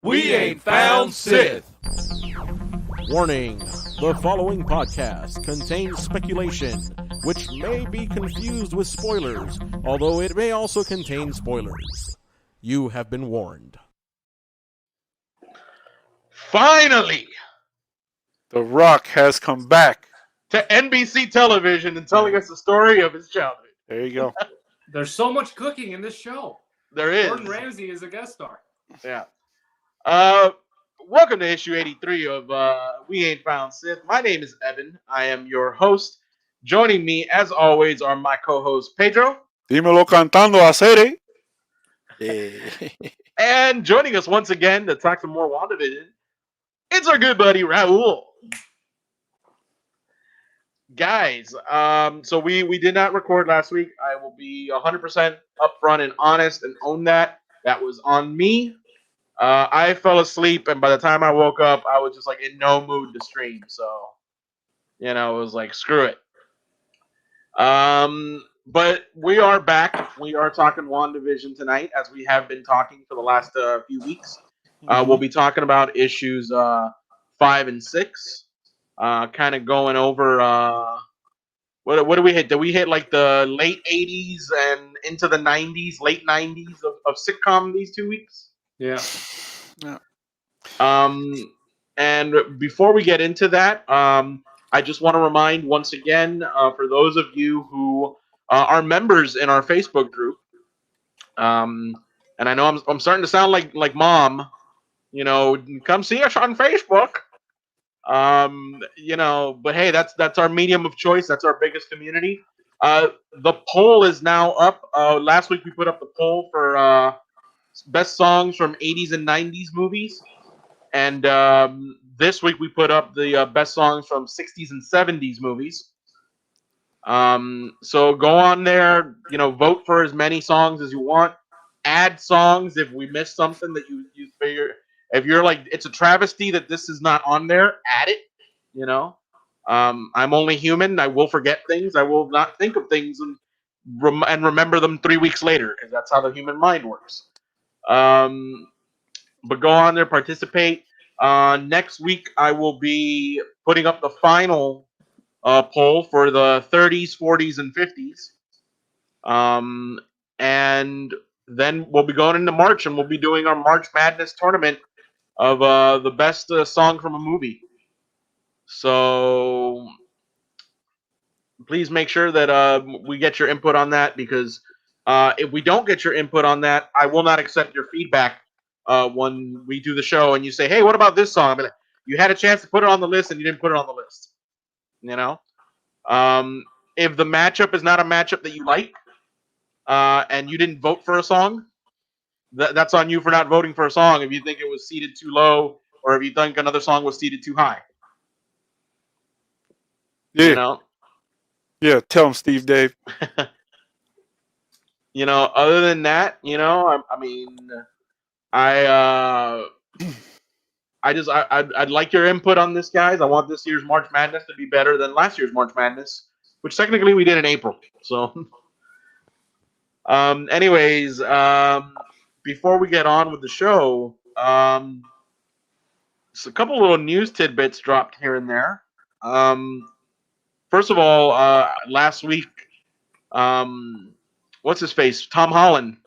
We ain't found Sith. Warning, the following podcast contains speculation, which may be confused with spoilers, although it may also contain spoilers. You have been warned. Finally, The Rock has come back. to NBC television and telling us the story of his childhood. There you go. There's so much cooking in this show. There is. Gordon Ramsay is a guest star. Yeah. Welcome to issue 83 of We Ain't Found Sith. My name is Evan. I am your host. Joining me, as always, are my co-hosts Pedro. Dímelo cantando a serie. Yeah. And joining us once again to talk some more WandaVision, it's our good buddy Raul. Guys, so we did not record last week. I will be 100% upfront and honest and own that. That was on me. I fell asleep, and by the time I woke up, I was just like in no mood to stream. So, it was like, screw it. But we are back. We are talking WandaVision tonight, as we have been talking for the last few weeks. We'll be talking about issues 5 and 6. Kind of going over what do we hit? Did we hit like the late 80s and into the 90s, late 90s of sitcom these 2 weeks? Yeah. And before we get into that, I just want to remind once again, for those of you who are members in our Facebook group, and I know I'm starting to sound like mom, come see us on Facebook. But hey, that's our medium of choice. That's our biggest community. The poll is now up. Last week we put up the poll for best songs from 80s and 90s movies, and this week we put up the best songs from 60s and 70s movies. So go on there, vote for as many songs as you want. Add songs if we missed something that you figure. If you're like, it's a travesty that this is not on there, add it. I'm only human. I will forget things. I will not think of things and remember them 3 weeks later, because that's how the human mind works. But go on there, participate. Next week, I will be putting up the final poll for the 30s, 40s, and 50s. And then we'll be going into March, and we'll be doing our March Madness tournament of the best song from a movie. So please make sure that we get your input on that, because if we don't get your input on that, I will not accept your feedback when we do the show and you say, hey, what about this song? I'll be like, you had a chance to put it on the list and you didn't put it on the list. If the matchup is not a matchup that you like and you didn't vote for a song, that's on you for not voting for a song if you think it was seated too low or if you think another song was seated too high. Yeah. Yeah, tell him, Steve Dave. Other than that, I'd like your input on this, guys. I want this year's March Madness to be better than last year's March Madness, which technically we did in April. So, anyways, before we get on with the show, just a couple little news tidbits dropped here and there. First of all, last week, what's his face? Tom Holland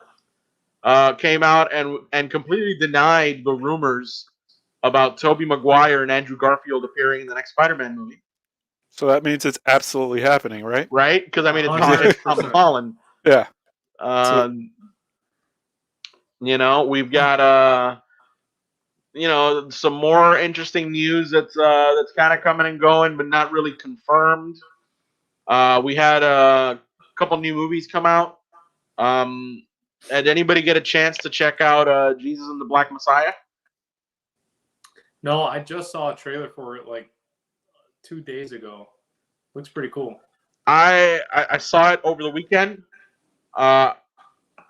came out and completely denied the rumors about Tobey Maguire and Andrew Garfield appearing in the next Spider-Man movie. So that means it's absolutely happening, right? Right? Because, it's Tom Holland. Yeah. We've got, some more interesting news that's kind of coming and going, but not really confirmed. We had a couple new movies come out. Did anybody get a chance to check out Jesus and the Black Messiah? No, I just saw a trailer for it like 2 days ago. Looks pretty cool. I saw it over the weekend. I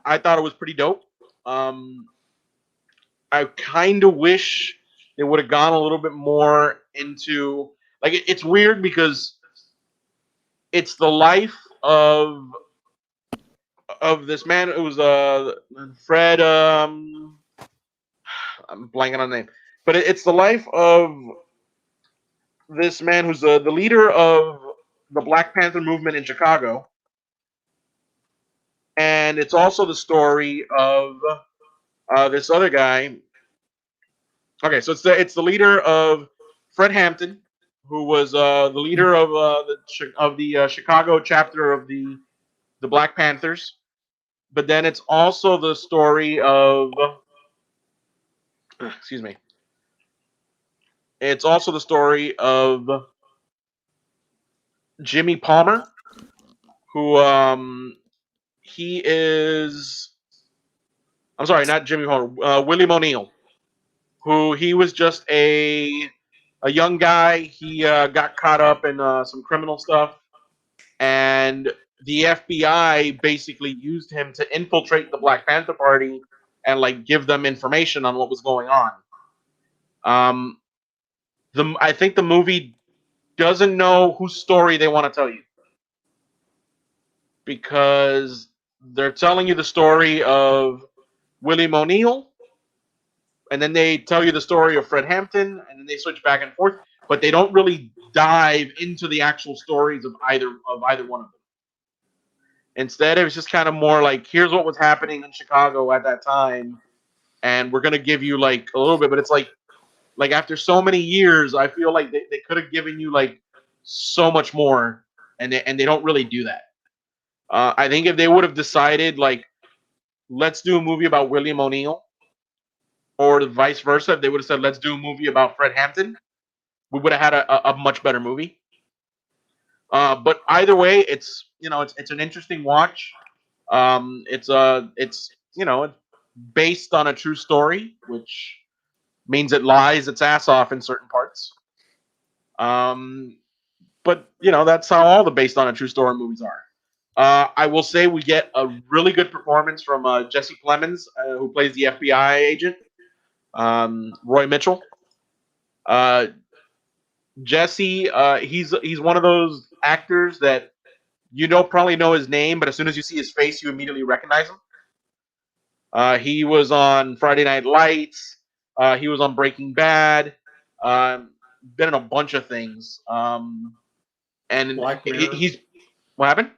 thought it was pretty dope. I kind of wish they would have gone a little bit more into, like, it's weird because it's the life of this man. It was Fred. I'm blanking on the name, but it's the life of this man who's the leader of the Black Panther movement in Chicago, and it's also the story of this other guy. Okay, so it's the leader of Fred Hampton, who was the leader of the Chicago chapter of the Black Panthers. But then it's also the story of excuse me. It's also the story of Jimmy Palmer, who he is. I'm sorry, not Jimmy Palmer. William O'Neill, who he was just a young guy. He got caught up in some criminal stuff, and the FBI basically used him to infiltrate the Black Panther Party and like give them information on what was going on. I think the movie doesn't know whose story they want to tell you because they're telling you the story of William O'Neill, and then they tell you the story of Fred Hampton, and then they switch back and forth, but they don't really dive into the actual stories of either one of them. Instead, it was just kind of more like, here's what was happening in Chicago at that time, and we're gonna give you like a little bit, but it's like after so many years, I feel like they could have given you like so much more, and they don't really do that. I think if they would have decided like, let's do a movie about William O'Neill, or the vice versa, if they would have said, let's do a movie about Fred Hampton, we would have had a much better movie. But either way, it's an interesting watch. It's based on a true story, which means it lies its ass off in certain parts. But that's how all the based on a true story movies are. I will say we get a really good performance from Jesse Plemons, who plays the FBI agent, Roy Mitchell. Jesse, he's one of those actors that you probably know his name, but as soon as you see his face, you immediately recognize him. He was on Friday Night Lights. He was on Breaking Bad. Been in a bunch of things. And Black Mirror. He's what happened?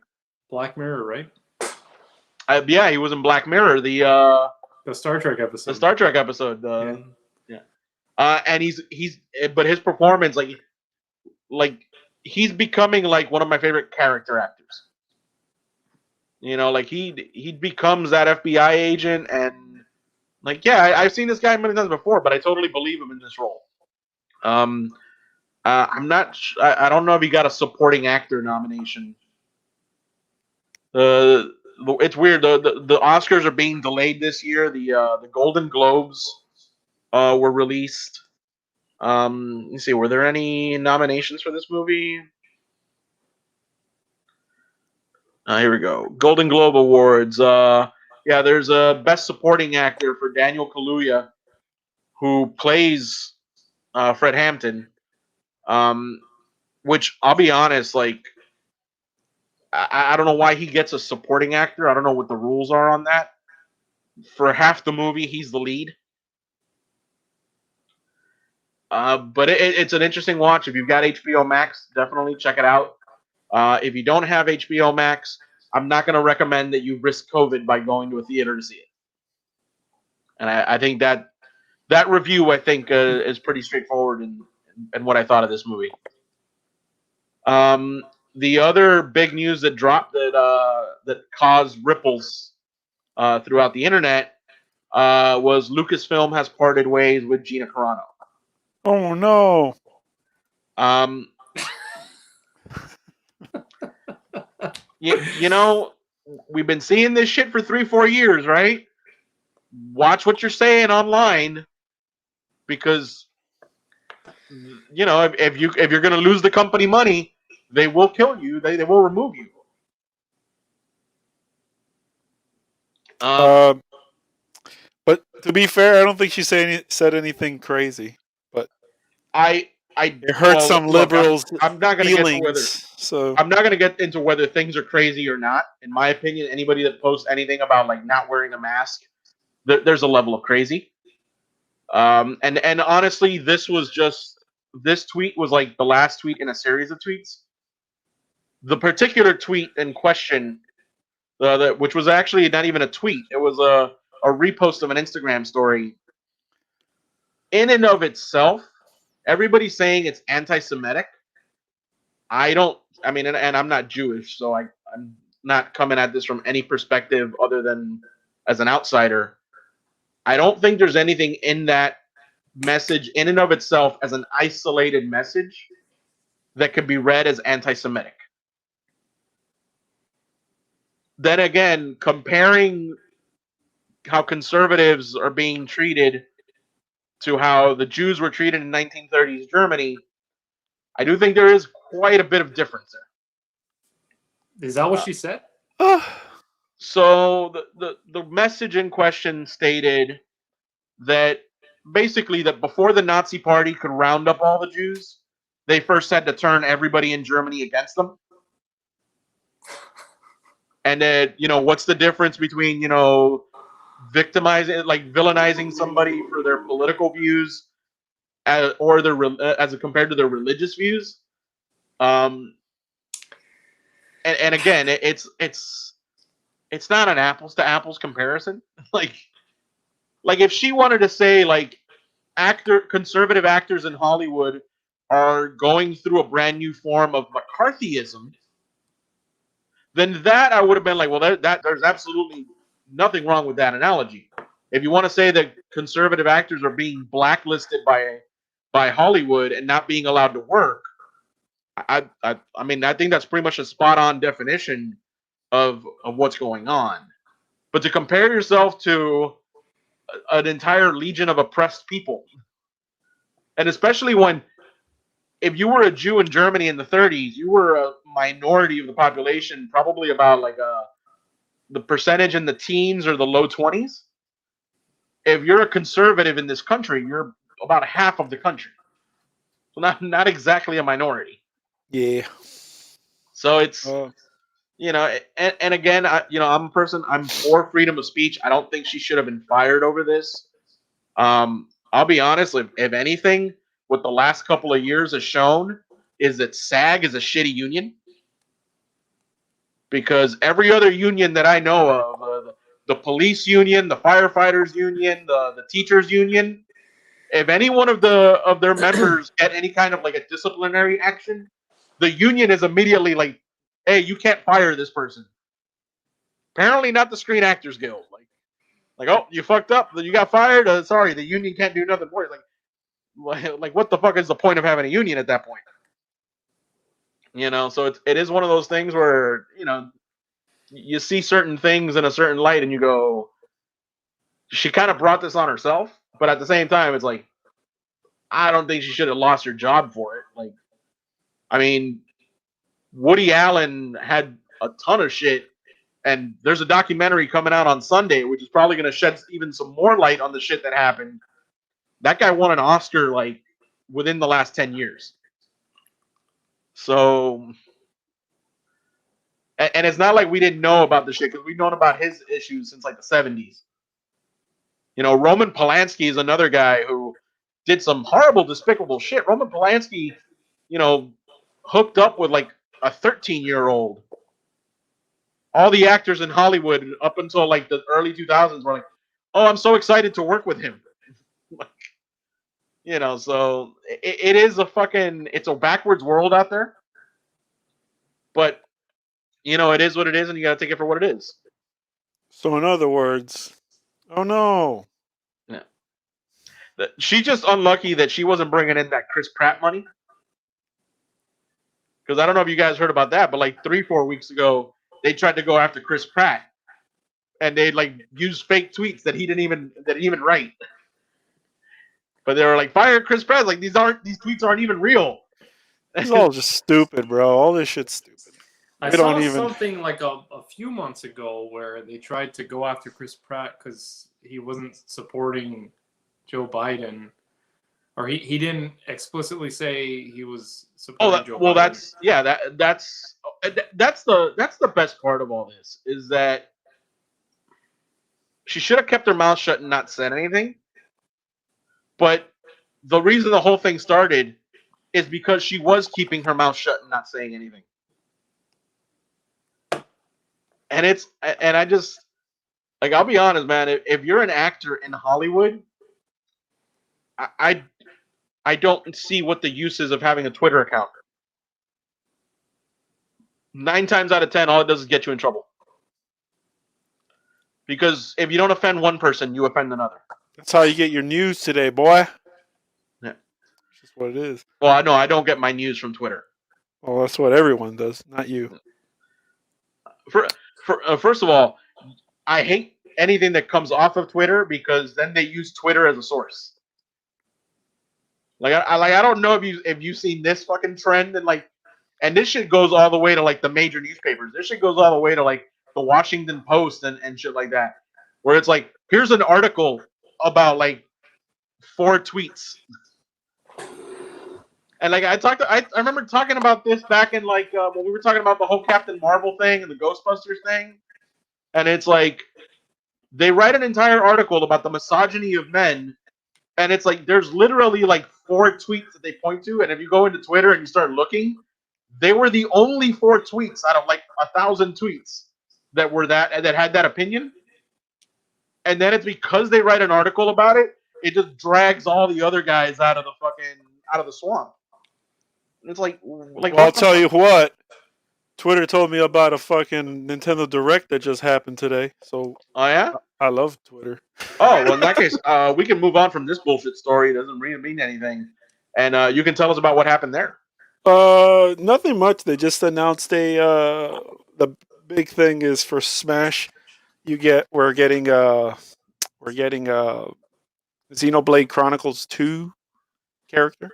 Black Mirror, right? Yeah, he was in Black Mirror, the Star Trek episode. The Star Trek episode. Yeah. And he's but his performance, like he's becoming like one of my favorite character actors. Like he becomes that FBI agent, and like I've seen this guy many times before, but I totally believe him in this role. I'm not. I don't know if he got a supporting actor nomination. It's weird. The Oscars are being delayed this year. The Golden Globes were released. Let's see. Were there any nominations for this movie? Here we go. Golden Globe Awards. There's a Best Supporting Actor for Daniel Kaluuya, who plays Fred Hampton. Which I'll be honest, like I don't know why he gets a supporting actor. I don't know what the rules are on that. For half the movie, he's the lead. But it's an interesting watch. If you've got HBO Max, definitely check it out. If you don't have HBO Max, I'm not going to recommend that you risk COVID by going to a theater to see it. And I think that review, I think, is pretty straightforward in what I thought of this movie. The other big news that dropped that caused ripples throughout the internet was Lucasfilm has parted ways with Gina Carano. Oh no! We've been seeing this shit for 3-4 years, right? Watch what you're saying online, because if you're gonna lose the company money, they will kill you. They will remove you. But to be fair, I don't think she said anything crazy. But it hurt some liberals' I'm not going to get into whether. So I'm not going to get into whether things are crazy or not. In my opinion, anybody that posts anything about like not wearing a mask, there's a level of crazy. And honestly, this tweet was like the last tweet in a series of tweets. The particular tweet in question, which was actually not even a tweet, it was a repost of an Instagram story. In and of itself, everybody's saying it's anti-Semitic. I mean, and I'm not Jewish, so I'm not coming at this from any perspective other than as an outsider. I don't think there's anything in that message in and of itself as an isolated message that could be read as anti-Semitic. Then again, comparing how conservatives are being treated to how the Jews were treated in 1930s Germany, I do think there is quite a bit of difference there. Is that what she said? So the message in question stated that basically that before the Nazi Party could round up all the Jews, they first had to turn everybody in Germany against them. And that, what's the difference between, victimizing, like villainizing somebody for their political views as compared to their religious views? And again, it's not an apples to apples comparison. like if she wanted to say like conservative actors in Hollywood are going through a brand new form of McCarthyism, then that I would have been like, well, that there's absolutely nothing wrong with that analogy. If you want to say that conservative actors are being blacklisted by Hollywood and not being allowed to work, I mean, I think that's pretty much a spot on definition of what's going on. But to compare yourself to an entire legion of oppressed people, and especially when, if you were a Jew in Germany in the 30s, you were a minority of the population, probably about like the percentage in the teens or the low 20s. If you're a conservative in this country, you're about half of the country. So not exactly a minority. Yeah. So it's and again, I'm a person. I'm for freedom of speech. I don't think she should have been fired over this. I'll be honest. If anything, what the last couple of years has shown is that SAG is a shitty union. Because every other union that I know of, the police union, the firefighters union, the teachers union, if any one of their members get any kind of like a disciplinary action, the union is immediately like, "Hey, you can't fire this person." Apparently, not the Screen Actors Guild. Like, oh, you fucked up, you got fired. Sorry, the union can't do nothing for you. Like, what the fuck is the point of having a union at that point? So it is one of those things where you see certain things in a certain light and you go, she kind of brought this on herself, but at the same time, it's like, I don't think she should have lost her job for it. Like, I mean, Woody Allen had a ton of shit, and there's a documentary coming out on Sunday, which is probably going to shed even some more light on the shit that happened. That guy won an Oscar, like, within the last 10 years. So, and it's not like we didn't know about the shit, because we've known about his issues since like the 70s. Roman Polanski is another guy who did some horrible, despicable shit. Roman Polanski, hooked up with like a 13-year-old. All the actors in Hollywood up until like the early 2000s were like, "Oh, I'm so excited to work with him." So it is it's a backwards world out there. But it is what it is, and you got to take it for what it is. So in other words, oh no. Yeah. She's just unlucky that she wasn't bringing in that Chris Pratt money. Because I don't know if you guys heard about that, but like 3-4 weeks ago, they tried to go after Chris Pratt, and they like used fake tweets that he didn't even write. But they were like, "Fire Chris Pratt!" Like these tweets aren't even real. It's all just stupid, bro. All this shit's stupid. I saw something like a few months ago where they tried to go after Chris Pratt because he wasn't supporting Joe Biden, or he didn't explicitly say he was supporting Joe Biden. That's the best part of all this, is that she should have kept her mouth shut and not said anything. But the reason the whole thing started is because she was keeping her mouth shut and not saying anything. And I just, like, I'll be honest, man. If you're an actor in Hollywood, I don't see what the use is of having a Twitter account. 9 times out of 10, all it does is get you in trouble. Because if you don't offend one person, you offend another. That's how you get your news today, boy. Yeah. That's just what it is. Well, I know I don't get my news from Twitter. Well, that's what everyone does, not you. First of all, I hate anything that comes off of Twitter because then they use Twitter as a source. Like I don't know if you've seen this fucking trend and this shit goes all the way to like the major newspapers. This shit goes all the way to like the Washington Post and shit like that, where it's like, here's an article about like 4 tweets. And like I remember talking about this back in like when we were talking about the whole Captain Marvel thing and the Ghostbusters thing, and it's like they write an entire article about the misogyny of men, and it's like there's literally like 4 tweets that they point to, and if you go into Twitter and you start looking, they were the only 4 tweets out of like 1,000 tweets that were that had that opinion, and then it's because they write an article about it, it just drags all the other guys out of the swamp. It's like well, I'll tell you what. Twitter told me about a fucking Nintendo Direct that just happened today. So, oh yeah, I love Twitter. Oh well, in that case, we can move on from this bullshit story. It doesn't really mean anything, and you can tell us about what happened there. Nothing much. They just announced the big thing is for Smash. We're getting Xenoblade Chronicles 2 character.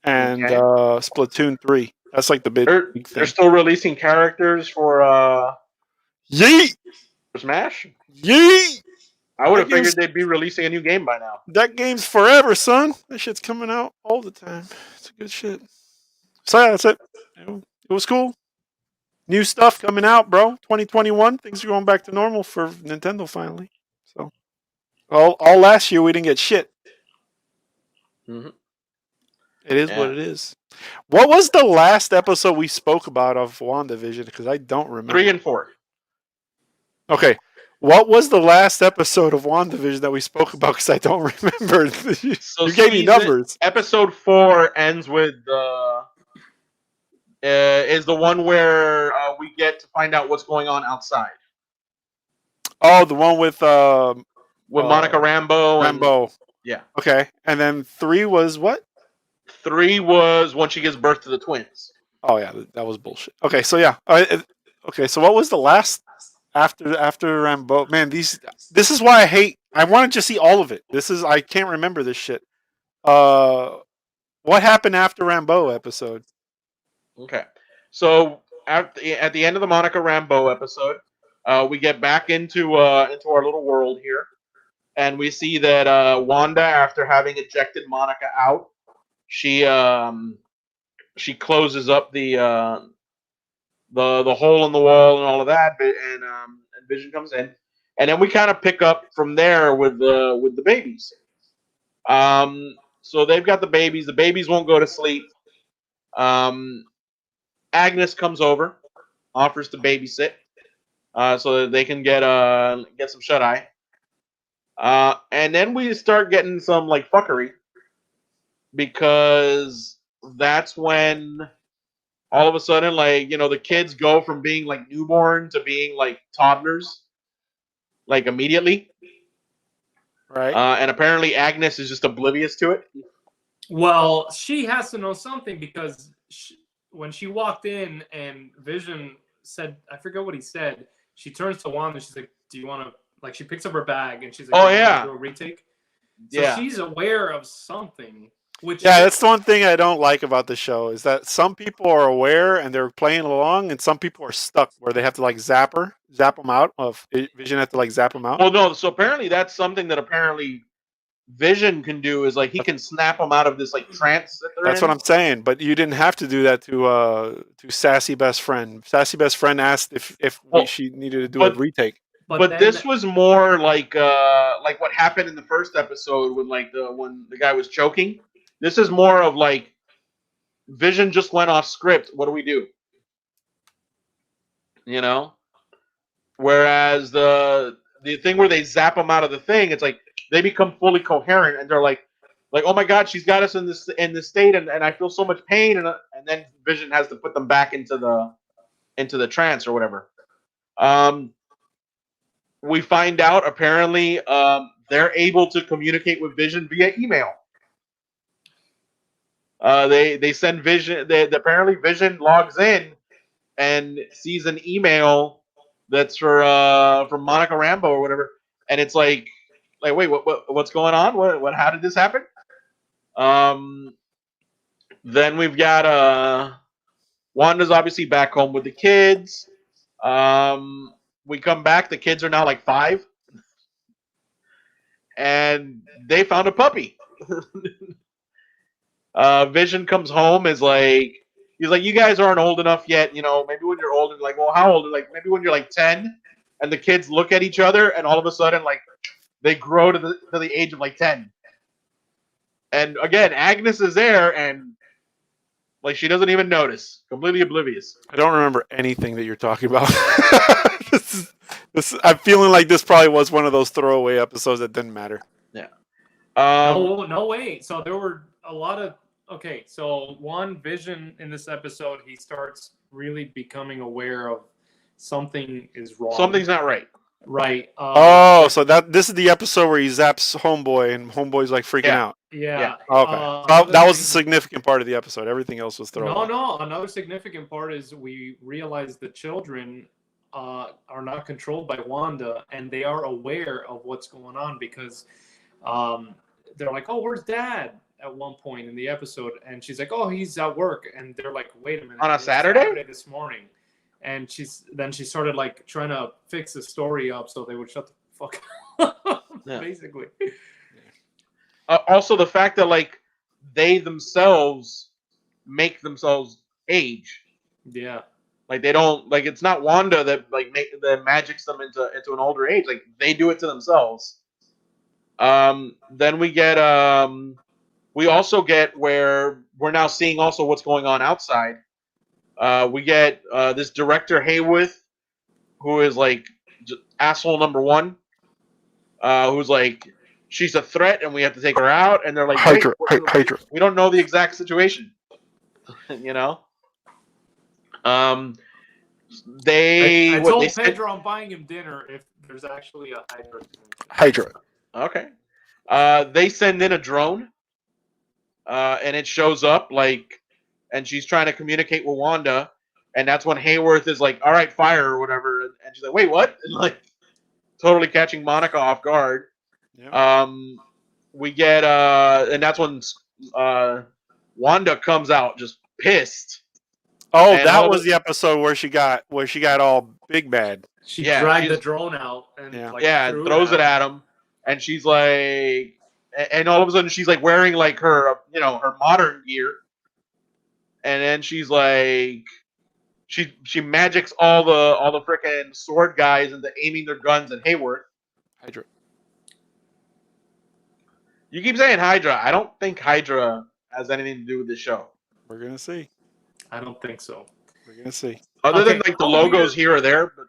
And Okay. Splatoon 3. That's like the big thing. They're still releasing characters for Yeet! For Smash? Yeet! I would have figured they'd be releasing a new game by now. That game's forever, son. That shit's coming out all the time. It's a good shit. So yeah, that's it. It was cool. New stuff coming out, bro. 2021. Things are going back to normal for Nintendo finally. So all last year we didn't get shit. Mm-hmm. It is what it is. What was the last episode we spoke about of WandaVision? Because I don't remember. 3 and 4. Okay. What was the last episode of WandaVision that we spoke about? Because I don't remember. So you gave me numbers. Episode 4 ends with is the one where we get to find out what's going on outside. Oh, the one with Monica Rambeau. Rambeau. Yeah. Okay. And then 3 was what? 3 was when she gives birth to the twins. Oh yeah, that was bullshit. Okay, so yeah. Okay, so what was the last after Rambeau? Man, this is why I wanted to see all of it. I can't remember this shit. What happened after Rambeau episode? Okay. So at the end of the Monica Rambeau episode, we get back into our little world here, and we see that Wanda, after having ejected Monica out, she closes up the hole in the wall and all of that, and Vision comes in, and then we kind of pick up from there with the babies. So they've got the babies. The babies won't go to sleep. Agnes comes over, offers to babysit, so that they can get some shut eye. And then we start getting some like fuckery, because that's when all of a sudden, like, you know, the kids go from being like newborn to being like toddlers, like immediately. Right. And apparently Agnes is just oblivious to it. Well, she has to know something, because when she walked in and Vision said, I forget what he said, she turns to Wanda and she's like, do you want to, like, she picks up her bag and she's like, oh yeah, do a retake. So she's aware of something. That's the one thing I don't like about the show, is that some people are aware and they're playing along, and some people are stuck where they have to like zap them out. Vision have to like zap them out. Well, no. So apparently that's something that Vision can do, is like he can snap them out of this like trance that they're in. That's what I'm saying. But you didn't have to do that to Sassy Best Friend. Sassy Best Friend asked if she needed to do a retake. But then, this was more like what happened in the first episode when when the guy was choking. This is more of like Vision just went off script. What do we do? You know. Whereas the thing where they zap them out of the thing, it's like they become fully coherent and they're like, oh my god, she's got us in this state, and I feel so much pain, and then Vision has to put them back into the trance or whatever. We find out apparently they're able to communicate with Vision via email. They send Vision. Apparently Vision logs in and sees an email that's from Monica Rambeau or whatever, and it's like wait, what's going on? What how did this happen? Then we've got Wanda's obviously back home with the kids. We come back, the kids are now like 5, and they found a puppy. Vision comes home, he's like, you guys aren't old enough yet, maybe when you're older. Like, well, how old? Like, maybe when you're like 10. And the kids look at each other, and all of a sudden, like, they grow to the age of like 10. And again, Agnes is there, and like she doesn't even notice, completely oblivious. I don't remember anything that you're talking about. I'm feeling like this probably was one of those throwaway episodes that didn't matter. Yeah. No way. So there were a lot of so one Vision in this episode, he starts really becoming aware of something is wrong. Something's not right. Right. So this is the episode where he zaps Homeboy and Homeboy's like freaking out. Yeah. Okay. That was a significant part of the episode. Everything else was thrown. No. Another significant part is we realize the children are not controlled by Wanda, and they are aware of what's going on because they're like, "Oh, where's Dad?" At one point in the episode, and she's like, "Oh, he's at work," and they're like, "Wait a minute, on a Saturday this morning." And she started like trying to fix the story up so they would shut the fuck up, basically. Also, the fact that like they themselves make themselves age. Yeah. Like they don't like it's not Wanda that that magics them into an older age. Like they do it to themselves. Then we also get where we're now seeing also what's going on outside. We get this director Hayworth, who is like asshole number 1, who's like, she's a threat and we have to take her out, and they're like, Hydra. We don't know the exact situation, I told Pedro I'm buying him dinner if there's actually a Hydra. Okay. They send in a drone, and it shows up and she's trying to communicate with Wanda, and that's when Hayworth is like, all right, fire or whatever, and she's like, wait, what? And like totally catching Monica off guard. Yeah. We get and that's when Wanda comes out just pissed. Oh, that was the episode where she got all big bad. She dragged the drone out and throws it at him, and she's like, and all of a sudden she's like wearing like her her modern gear, and then she's like, she magics all the frickin' sword guys into aiming their guns at Hayworth. Hydra. You keep saying Hydra. I don't think Hydra has anything to do with this show. We're gonna see. I don't think so. We're gonna see. Other than like the logos here or there, but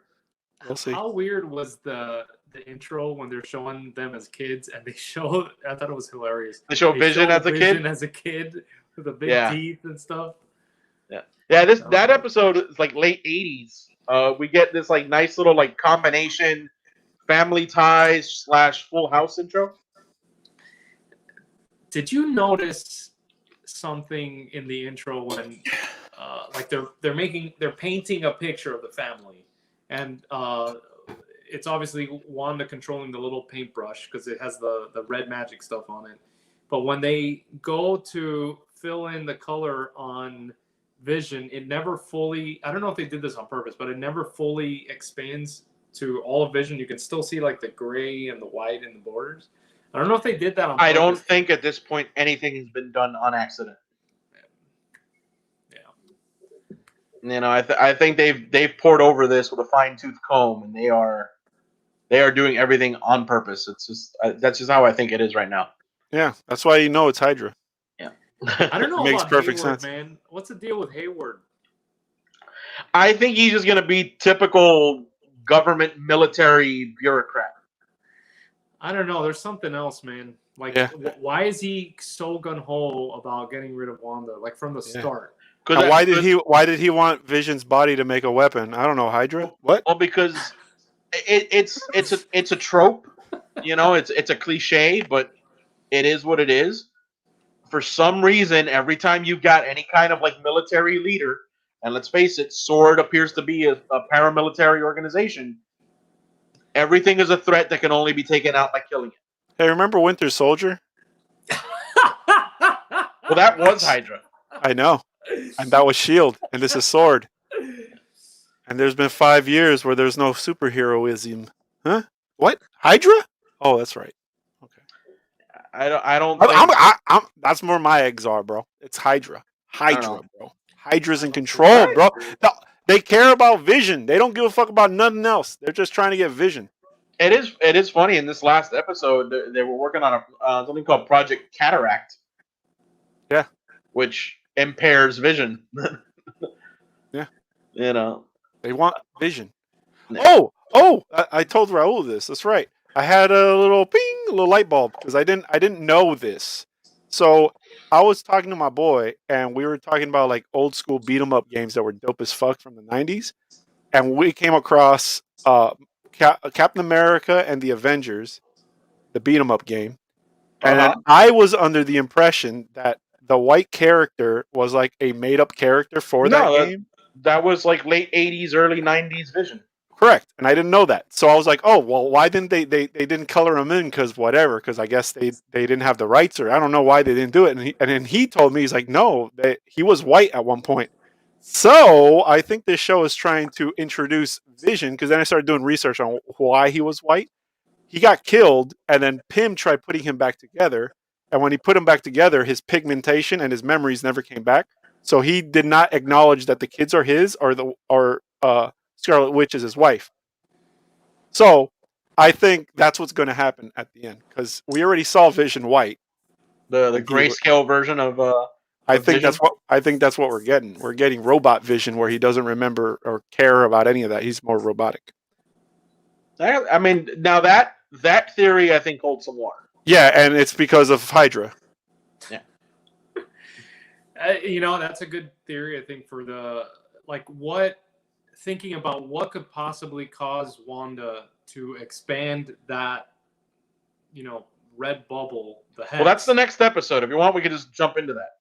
we'll see. How weird was the intro when they're showing them as kids, and they show? I thought it was hilarious. They show Vision as a kid. Vision as a kid with the big teeth and stuff. Yeah. That episode is like late '80s. We get this like nice little like combination Family Ties / Full House intro. Did you notice something in the intro when like they're painting a picture of the family, and it's obviously Wanda controlling the little paintbrush because it has the red magic stuff on it. But when they go to fill in the color on Vision, it never fully, I don't know if they did this on purpose, but it never fully expands to all of Vision. You can still see like the gray and the white and the borders. I don't know if they did that on purpose. I don't think at this point anything has been done on accident. Yeah. I think they've poured over this with a fine-tooth comb, and they are They are doing everything on purpose. It's just that's just how I think it is right now. Yeah, that's why you know it's Hydra. Yeah. I don't know Makes about perfect Hayward, sense. man. What's the deal with Hayward? I think he's just gonna be typical government military bureaucrat. I don't know. There's something else, man. Like, Yeah. why is he so gun ho about getting rid of Wanda? Like from the Yeah. start. And why did he want Vision's body to make a weapon? I don't know, Hydra. What? Well, because it's a trope, you know. It's a cliche, but it is what it is. For some reason, every time you've got any kind of like military leader, and let's face it, SWORD appears to be a paramilitary organization. Everything is a threat that can only be taken out by killing it. Hey, remember Winter Soldier? Well, that was Hydra. I know. And that was S.H.I.E.L.D. And this is SWORD. And there's been 5 years where there's no superheroism. Huh? What? Hydra? Oh, that's right. Okay. I don't think That's more my eggs are, bro. It's Hydra. Hydra, bro. Hydra's in control, bro. No, they care about Vision. They don't give a fuck about nothing else. They're just trying to get Vision. it is funny. In this last episode, they were working on something called Project Cataract. Yeah. Which impairs vision. Yeah. You know. They want Vision. Yeah. I told Raul this. That's right. I had a little ping, a little light bulb because I didn't know this. So I was talking to my boy, and we were talking about like old school beat 'em up games that were dope as fuck from the '90s, and we came across Captain America and the Avengers, the beat 'em up game, and then I was under the impression that the white character was like a made up character for that game. That was like late '80s, early '90s Vision. Correct, and I didn't know that, so I was like, "Oh, well, why didn't they didn't color him in? Because whatever, because I guess they didn't have the rights, or I don't know why they didn't do it." And then he told me, he's like, "No, he was white at one point." So I think this show is trying to introduce Vision, because then I started doing research on why he was white. He got killed, and then Pym tried putting him back together, and when he put him back together, his pigmentation and his memories never came back. So he did not acknowledge that the kids are his, or Scarlet Witch is his wife. So I think that's what's going to happen at the end, because we already saw Vision white. The grayscale version of I think Vision? that's what we're getting. We're getting robot Vision, where he doesn't remember or care about any of that. He's more robotic. I mean, now that theory I think holds some water. Yeah, and it's because of Hydra. Yeah. That's a good theory. I think for thinking about what could possibly cause Wanda to expand that, red bubble. Well, that's the next episode. If you want, we could just jump into that.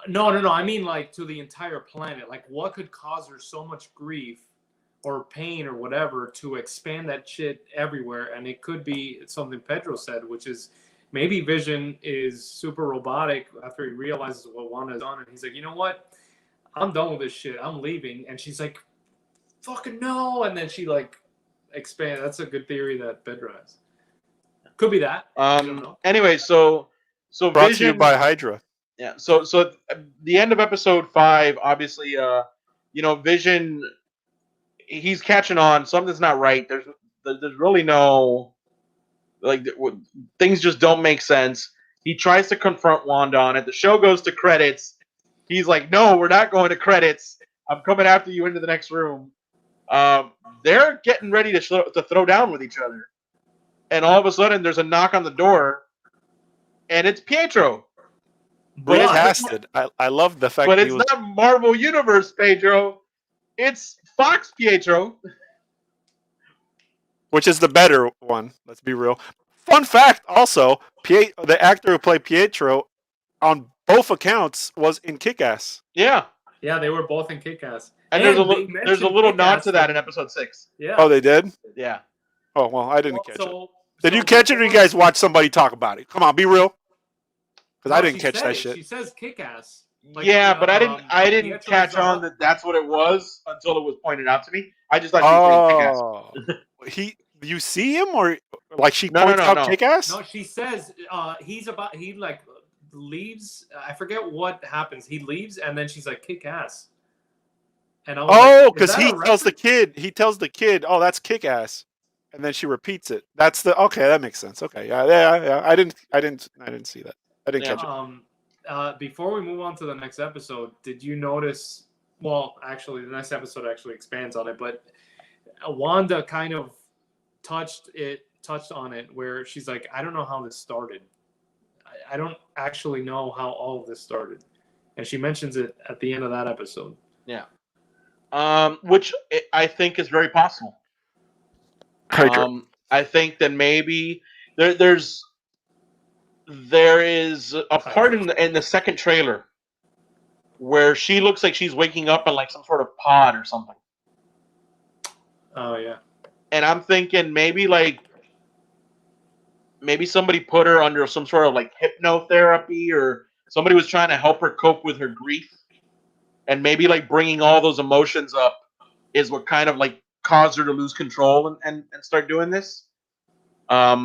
No. I mean, like, to the entire planet. Like, what could cause her so much grief or pain or whatever to expand that shit everywhere? And it could be something Pedro said, which is maybe Vision is super robotic after he realizes what Wanda's done, and he's like, you know what? I'm done with this shit. I'm leaving. And she's like, fucking no. And then she like expands. That's a good theory that Pedro has. Could be that. I don't know. Anyway, so brought Vision, to you by Hydra. Yeah. So the end of episode 5, obviously, Vision, he's catching on. Something's not right. There's really no, like, things just don't make sense. He tries to confront Wanda on it. The show goes to credits. He's like, no, we're not going to credits. I'm coming after you into the next room. They're getting ready to throw down with each other. And all of a sudden, there's a knock on the door, and it's Pietro. But it's casted. I love the fact but that it's not Marvel Universe Pedro. It's Fox Pietro. Which is the better one, let's be real. Fun fact also, the actor who played Pietro on both accounts was in Kick-Ass. Yeah. Yeah, they were both in Kick-Ass. And there's a little nod to that in episode 6. Yeah. Oh, they did? Yeah. Oh, well, I didn't catch it. Did you catch it, or you guys watch somebody talk about it? Come on, be real. Because I didn't catch that shit. She says Kick-Ass. Like, yeah, but I didn't catch on that that's what it was until it was pointed out to me. I just thought she was Kick-Ass. You see him, or like she points out Kick-Ass? No, she says he like leaves. I forget what happens. He leaves, and then she's like Kick-Ass. And I was because he tells the kid. Oh, that's Kick-Ass. and then she repeats it. That's the okay. That makes sense. Okay, yeah. I didn't see that. I didn't Yeah. catch it. Before we move on to the next episode, did you notice? Well, actually, the next episode actually expands on it, but Wanda kind of touched on it, where she's like, I don't know how this started. I don't actually know how all of this started, and she mentions it at the end of that episode. Yeah. Which I think is very possible. Hydra. I think that maybe there is a part in the second trailer where she looks like she's waking up in like some sort of pod or something. Oh yeah. And I'm thinking maybe somebody put her under some sort of like hypnotherapy, or somebody was trying to help her cope with her grief, and maybe like bringing all those emotions up is what kind of like caused her to lose control and start doing this. I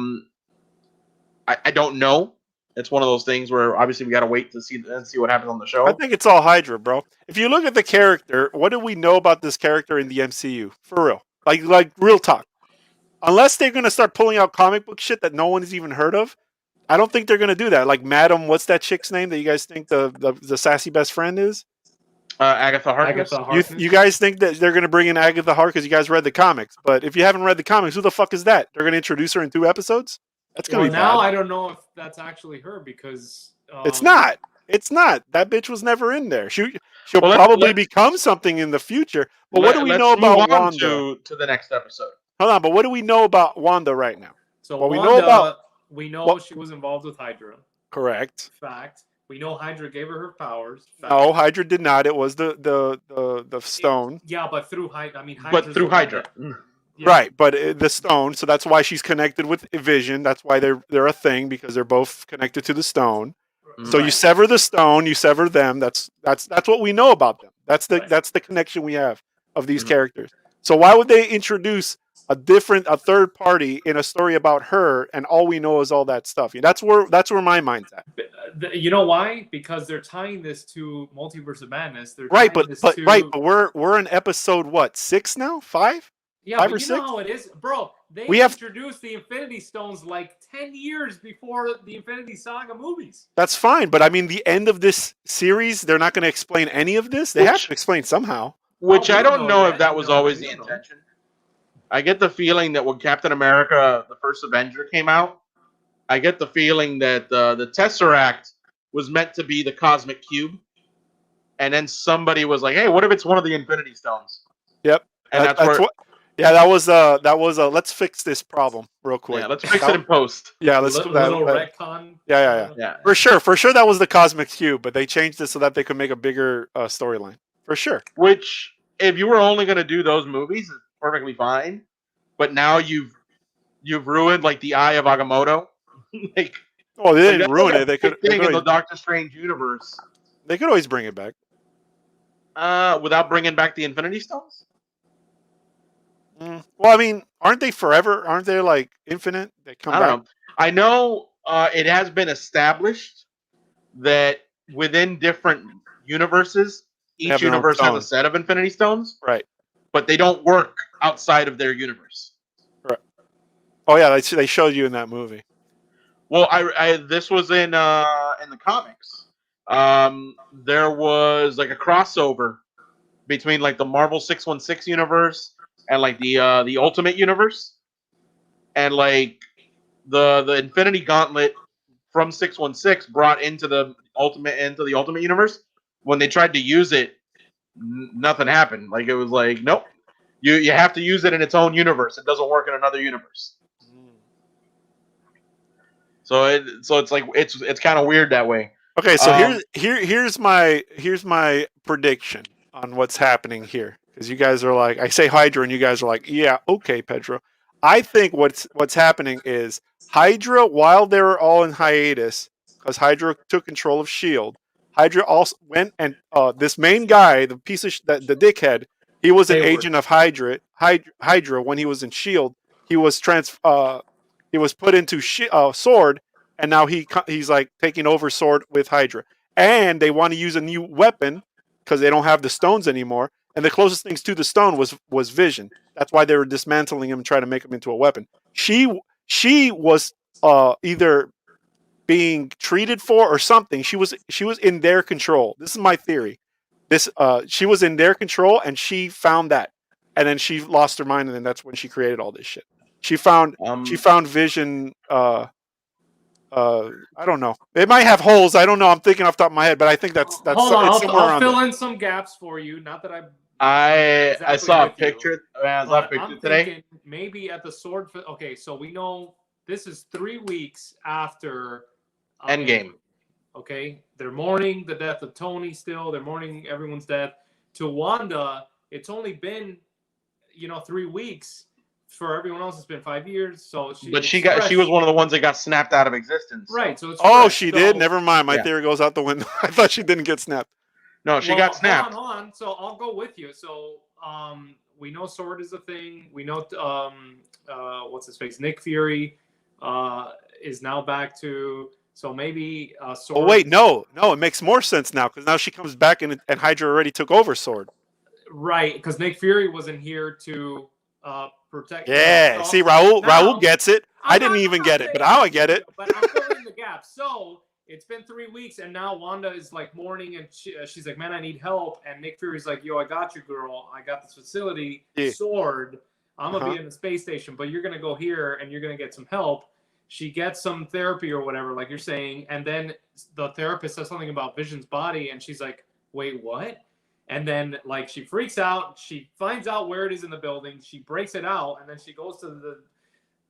don't know. It's one of those things where obviously we got to wait to see what happens on the show. I think it's all Hydra, bro. If you look at the character, what do we know about this character in the MCU? For real. Like real talk. Unless they're going to start pulling out comic book shit that no one's even heard of, I don't think they're going to do that. Like Madam, what's that chick's name that you guys think the sassy best friend is? Agatha Harkness. You guys think that they're going to bring in Agatha Harkness because you guys read the comics. But if you haven't read the comics, who the fuck is that? They're going to introduce her in 2 episodes? That's going to be now bad. I don't know if that's actually her, because It's not. It's not. That bitch was never in there. She'll probably become something in the future. But what do we know about Wanda? To the next episode. Hold on, but what do we know about Wanda right now? So well, Wanda, we know she was involved with Hydra. Correct. Fact. We know Hydra gave her powers. Fact. No, Hydra did not. It was the stone. Yeah, but through Hydra. I mean, but through Hydra. Yeah. Right, but the stone. So that's why she's connected with Vision. That's why they're a thing, because they're both connected to the stone. So you sever the stone, you sever them. That's what we know about them. That's the connection we have of these characters. So why would they introduce a third party in a story about her, and all we know is all that stuff? That's where my mind's at. You know why? Because they're tying this to Multiverse of Madness. They're but we're in episode 6 now? 5? Yeah, 5 but or you 6? know how it is, bro. They introduced the Infinity Stones like 10 years before the Infinity Saga movies. That's fine, but I mean, the end of this series, they're not going to explain any of this. They have to explain somehow. Which I don't know if that was always the intention. I get the feeling that when Captain America, the first Avenger, came out, I get the feeling that the Tesseract was meant to be the cosmic cube, and then somebody was like, "Hey, what if it's one of the Infinity Stones?" Yep, and that's where. Yeah, that was let's fix this problem real quick. Yeah, let's fix it in post. Yeah, let's little retcon. Yeah. For sure that was the cosmic cube, but they changed it so that they could make a bigger storyline. For sure. Which, if you were only going to do those movies, is perfectly fine. But now you've ruined like the Eye of Agamotto. They didn't ruin it. They could in the Doctor Strange universe. They could always bring it back. Without bringing back the Infinity Stones. Well, I mean, aren't they forever? Aren't they like infinite? They come back. Know. I know it has been established that within different universes, each universe has a set of Infinity Stones. Right. But they don't work outside of their universe. Right. Oh yeah, they showed you in that movie. Well, this was in the comics. There was like a crossover between like the Marvel 616 universe and like the Ultimate Universe, and like the Infinity Gauntlet from 616 brought into the Ultimate Universe. When they tried to use it, nothing happened. Like it was like, nope, you have to use it in its own universe. It doesn't work in another universe. So it's like it's kind of weird that way. Okay, so here's my prediction on what's happening here. Because you guys are like, I say Hydra, and you guys are like, yeah, okay, Pedro. I think what's happening is Hydra, while they were all in hiatus, because Hydra took control of S.H.I.E.L.D., Hydra also went and this main guy, the piece of the dickhead, he was an agent of Hydra when he was in S.H.I.E.L.D. He was put into Sword, and now he's like taking over Sword with Hydra. And they want to use a new weapon because they don't have the stones anymore. and the closest things to the stone was Vision. That's why they were dismantling him and trying to make him into a weapon. She was either being treated for or something. She was in their control. This is my theory. She was in their control, and she found that, and then she lost her mind, and then that's when she created all this shit. She found Vision. I don't know. It might have holes. I don't know. I'm thinking off the top of my head, but I think that's Hold on, it's somewhere I'll around fill there. in some gaps for you. Not that I saw a picture. I saw a picture I'm today. thinking maybe at the sword. Okay, so we know this is 3 weeks after Endgame. Okay, they're mourning the death of Tony. Still, they're mourning everyone's death. To Wanda, it's only been 3 weeks. For everyone else, it's been 5 years. So she was one of the ones that got snapped out of existence. Right. So it's fresh. She did. Never mind. My theory goes out the window. I thought she didn't get snapped. No, she got snapped. Hold on. So I'll go with you. So we know Sword is a thing. We know what's his face? Nick Fury is now back to. So maybe Sword. Oh wait, no, it makes more sense now because now she comes back and Hydra already took over Sword. Right, because Nick Fury wasn't here to protect. Yeah, see, Raul gets it. I didn't even get it, but now I get it. But I'm filling the gap. So it's been 3 weeks, and now Wanda is like mourning, and she's like, "Man, I need help." And Nick Fury's like, "Yo, I got you, girl. I got this facility. Yeah. Sword. I'm gonna be in the space station, but you're gonna go here, and you're gonna get some help." She gets some therapy or whatever, like you're saying, and then the therapist says something about Vision's body, and she's like, "Wait, what?" And then, like, she freaks out. She finds out where it is in the building. She breaks it out, and then she goes to the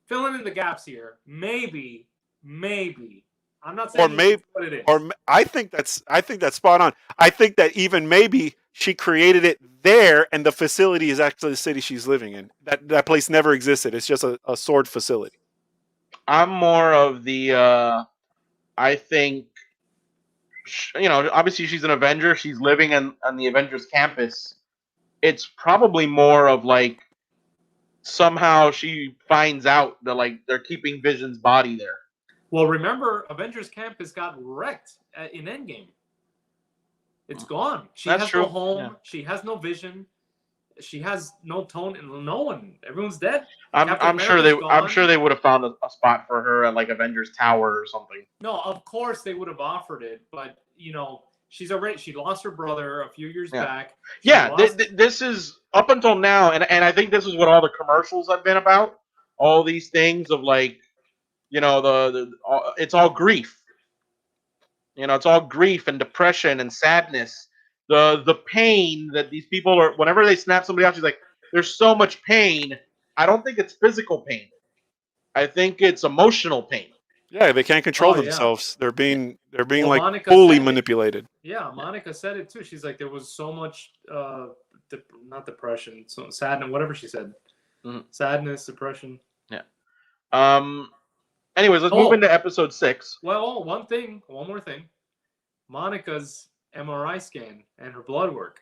filling in the gaps here. Maybe. I'm not saying what it is. Or I think that's spot on. I think that even maybe she created it there, and the facility is actually the city she's living in. That place never existed. It's just a Sword facility. I'm more of the. I think. Obviously she's an Avenger. She's living on the Avengers campus. It's probably more of like somehow she finds out that like they're keeping Vision's body there. Well, remember, Avengers campus got wrecked in Endgame. It's gone. She has no home. Yeah. She has no Vision. She has no Tone and no one. Everyone's dead. I'm sure they would have found a spot for her at like Avengers Tower or something. No, of course they would have offered it, but she lost her brother a few years back. This is up until now, and I think this is what all the commercials have been about. All these things of like, it's all grief. It's all grief and depression and sadness. The pain that these people are, whenever they snap somebody out, she's like, there's so much pain. I don't think it's physical pain. I think it's emotional pain. Yeah, they can't control themselves. Yeah. They're being like Monica fully manipulated. Yeah, Monica said it too. She's like, there was so much, not depression, so sadness, whatever she said. Mm-hmm. Sadness, depression. Yeah. Anyways, let's move into episode 6. Well, one more thing. Monica's MRI scan and her blood work.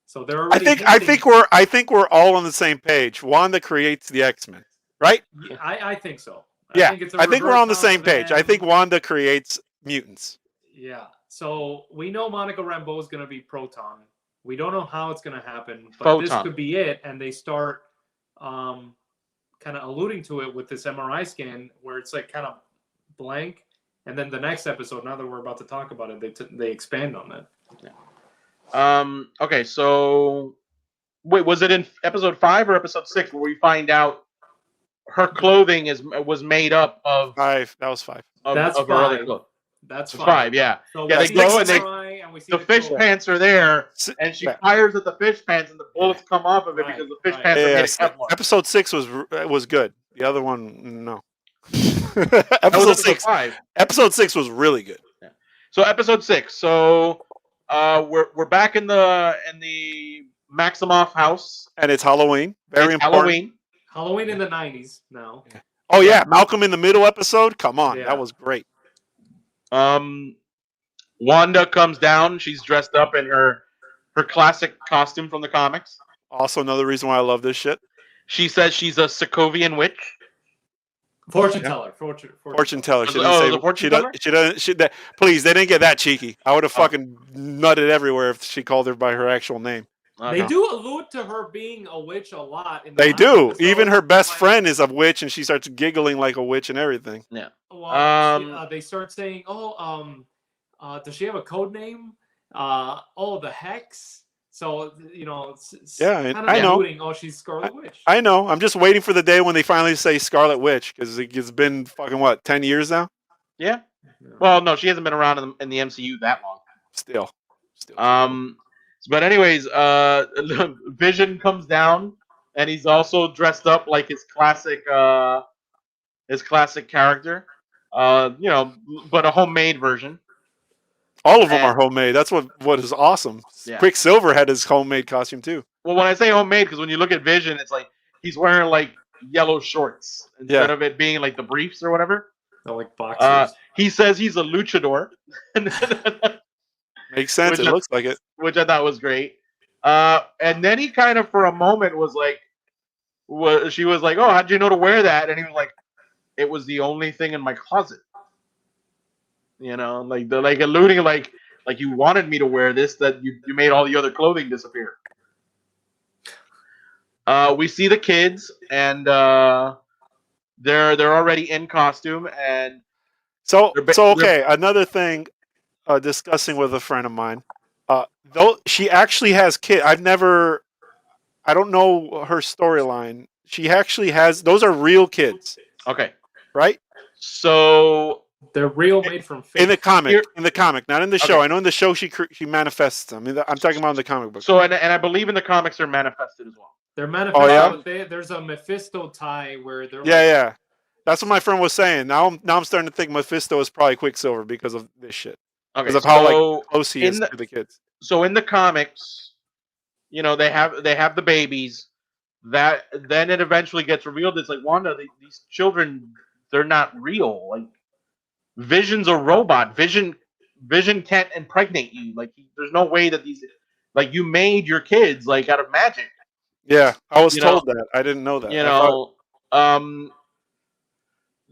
So they're already I think we're all on the same page. Wanda creates the X-Men, right? Yeah, I think so. I think we're on the same page. I think Wanda creates mutants. Yeah. So we know Monica Rambeau is going to be Proton. We don't know how it's going to happen, but this could be it. And they start kind of alluding to it with this MRI scan where it's like kind of blank. And then the next episode, now that we're about to talk about it, they expand on that. Yeah. Okay, so wait, was it in episode 5 or episode 6 where we find out her clothing was made up of 5? That was 5. That's 5. That's 5. Yeah. So they go and we see the fish pants are there, and she fires at the fish pants, and the bullets come off of it because the fish pants are getting Kevlar. Episode 6 was good. The other one, no. Episode 6 was really good. Yeah. So episode 6. So we're back in the Maximoff house, and it's Halloween. Very important. Halloween in the 90s now. Yeah. Oh yeah, Malcolm in the Middle episode. Come on, that was great. Wanda comes down. She's dressed up in her classic costume from the comics. Also, another reason why I love this shit. She says she's a Sokovian witch. Fortune teller. Fortune teller. She didn't say. Please, they didn't get that cheeky. I would have fucking nutted everywhere if she called her by her actual name. They do allude to her being a witch a lot. In the They last do. episode. Even her best Like, friend is a witch, and she starts giggling like a witch and everything. Yeah. Well, they start saying, does she have a code name? The Hex. So it's Yeah, kind of I know. alluding, she's Scarlet Witch. I know. I'm just waiting for the day when they finally say Scarlet Witch, because it's been fucking what, 10 years now? Yeah. Well, no, she hasn't been around in the MCU that long. Still. But anyways, Vision comes down, and he's also dressed up like his classic character. But a homemade version. All of them are homemade. That's what is awesome. Yeah. Quicksilver had his homemade costume too. Well, when I say homemade, because when you look at Vision, it's like he's wearing like yellow shorts instead of it being like the briefs or whatever. They're like boxers. He says he's a luchador. Makes sense. It looks like it. Which I thought was great. And then he kind of, for a moment, was like, she was like, "Oh, how'd you know to wear that?" And he was like, "It was the only thing in my closet." Like they're like alluding like you wanted me to wear this, that you made all the other clothing disappear. We see the kids, and they're already in costume, and so okay. Another thing, discussing with a friend of mine, though she actually has kids. I don't know her storyline. She actually has. Those are real kids. Okay. Right. So they're real, made from fake. In the comic, not in the show. I know in the show she manifests them. I'm talking about in the comic book. So and I believe in the comics they're manifested as well. They're manifested. But there's a Mephisto tie where they're. Yeah. That's what my friend was saying. Now I'm starting to think Mephisto is probably Quicksilver because of this shit. Okay. Because of how close he is to the kids. So in the comics, they have the babies. That then it eventually gets revealed. It's like, Wanda, these children, they're not real. Like, Vision's a robot. Vision can't impregnate you. Like, there's no way that these, like, you made your kids like out of magic. Yeah, I was told that. I didn't know that.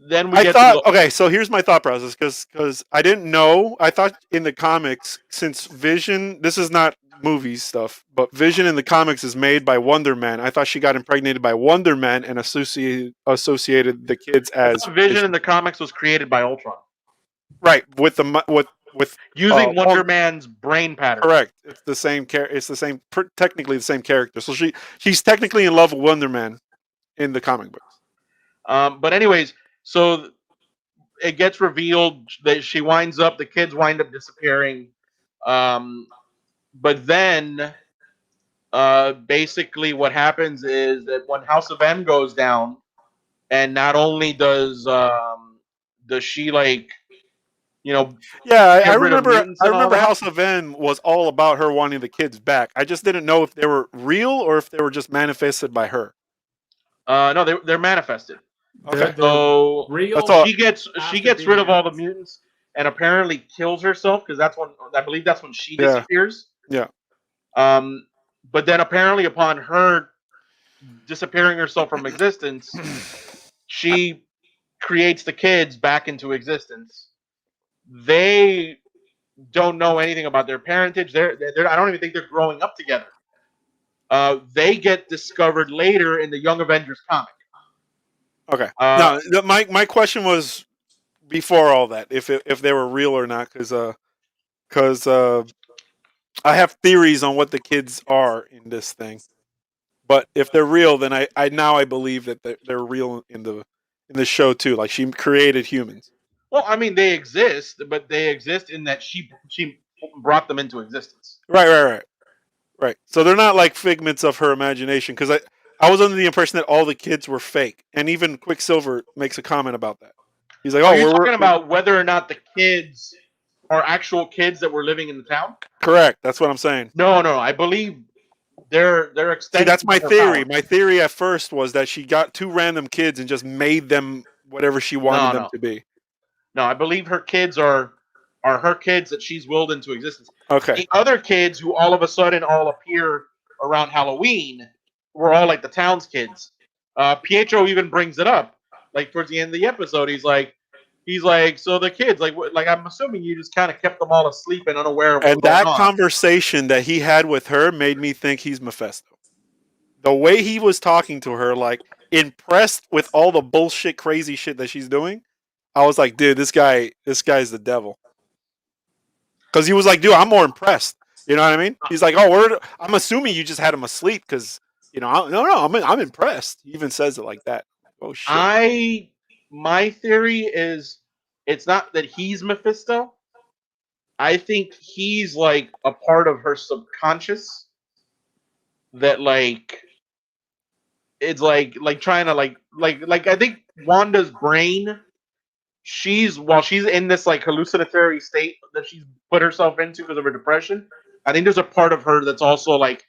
Then okay, so here's my thought process, because I didn't know. I thought in the comics, since Vision, this is not movie stuff, but Vision in the comics is made by Wonder Man. I thought she got impregnated by Wonder Man and associated the kids as Vision in the comics was created by Ultron. Right, with using Wonder Man's brain pattern. Correct. It's the same technically the same character. So she's technically in love with Wonder Man in the comic books. But anyways, so it gets revealed that the kids wind up disappearing. But then, basically, what happens is that when House of M goes down, and not only does she I remember House of M was all about her wanting the kids back. I just didn't know if they were real or if they were just manifested by her. No, they're manifested. Okay. So real. She gets rid of all the mutants and apparently kills herself, because I believe that's when she disappears. Yeah. But then apparently upon her disappearing herself from existence, she creates the kids back into existence. They don't know anything about their parentage. I don't even think they're growing up together. They get discovered later in the Young Avengers comic. Okay. My question was before all that, if they were real or not, because I have theories on what the kids are in this thing. But if they're real, then I believe that they're real in the show too. Like, she created humans. Well, I mean, they exist, but they exist in that she brought them into existence. Right. So they're not like figments of her imagination, because I was under the impression that all the kids were fake, and even Quicksilver makes a comment about that. He's like, you're talking about whether or not the kids are actual kids that were living in the town? Correct. That's what I'm saying. No. I believe they're extended. See, that's my theory. My theory at first was that she got two random kids and just made them whatever she wanted them to be. No, I believe her kids are her kids that she's willed into existence. Okay. The other kids who all of a sudden all appear around Halloween were all like the town's kids. Pietro even brings it up. Like, towards the end of the episode, he's like, He's like, so the kids, like I'm assuming you just kind of kept them all asleep and unaware of what's And going that on. conversation that he had with her made me think he's Mephisto. The way he was talking to her, like impressed with all the bullshit, crazy shit that she's doing, I was like, dude, this guy's the devil. Because he was like, dude, I'm more impressed. You know what I mean? He's like, oh, I'm assuming you just had him asleep because, no, I'm impressed. He even says it like that. Oh shit. My theory is it's not that he's Mephisto. I think he's like a part of her subconscious that like it's like trying to like I think Wanda's brain, while she's in this like hallucinatory state that she's put herself into because of her depression, I think there's a part of her that's also like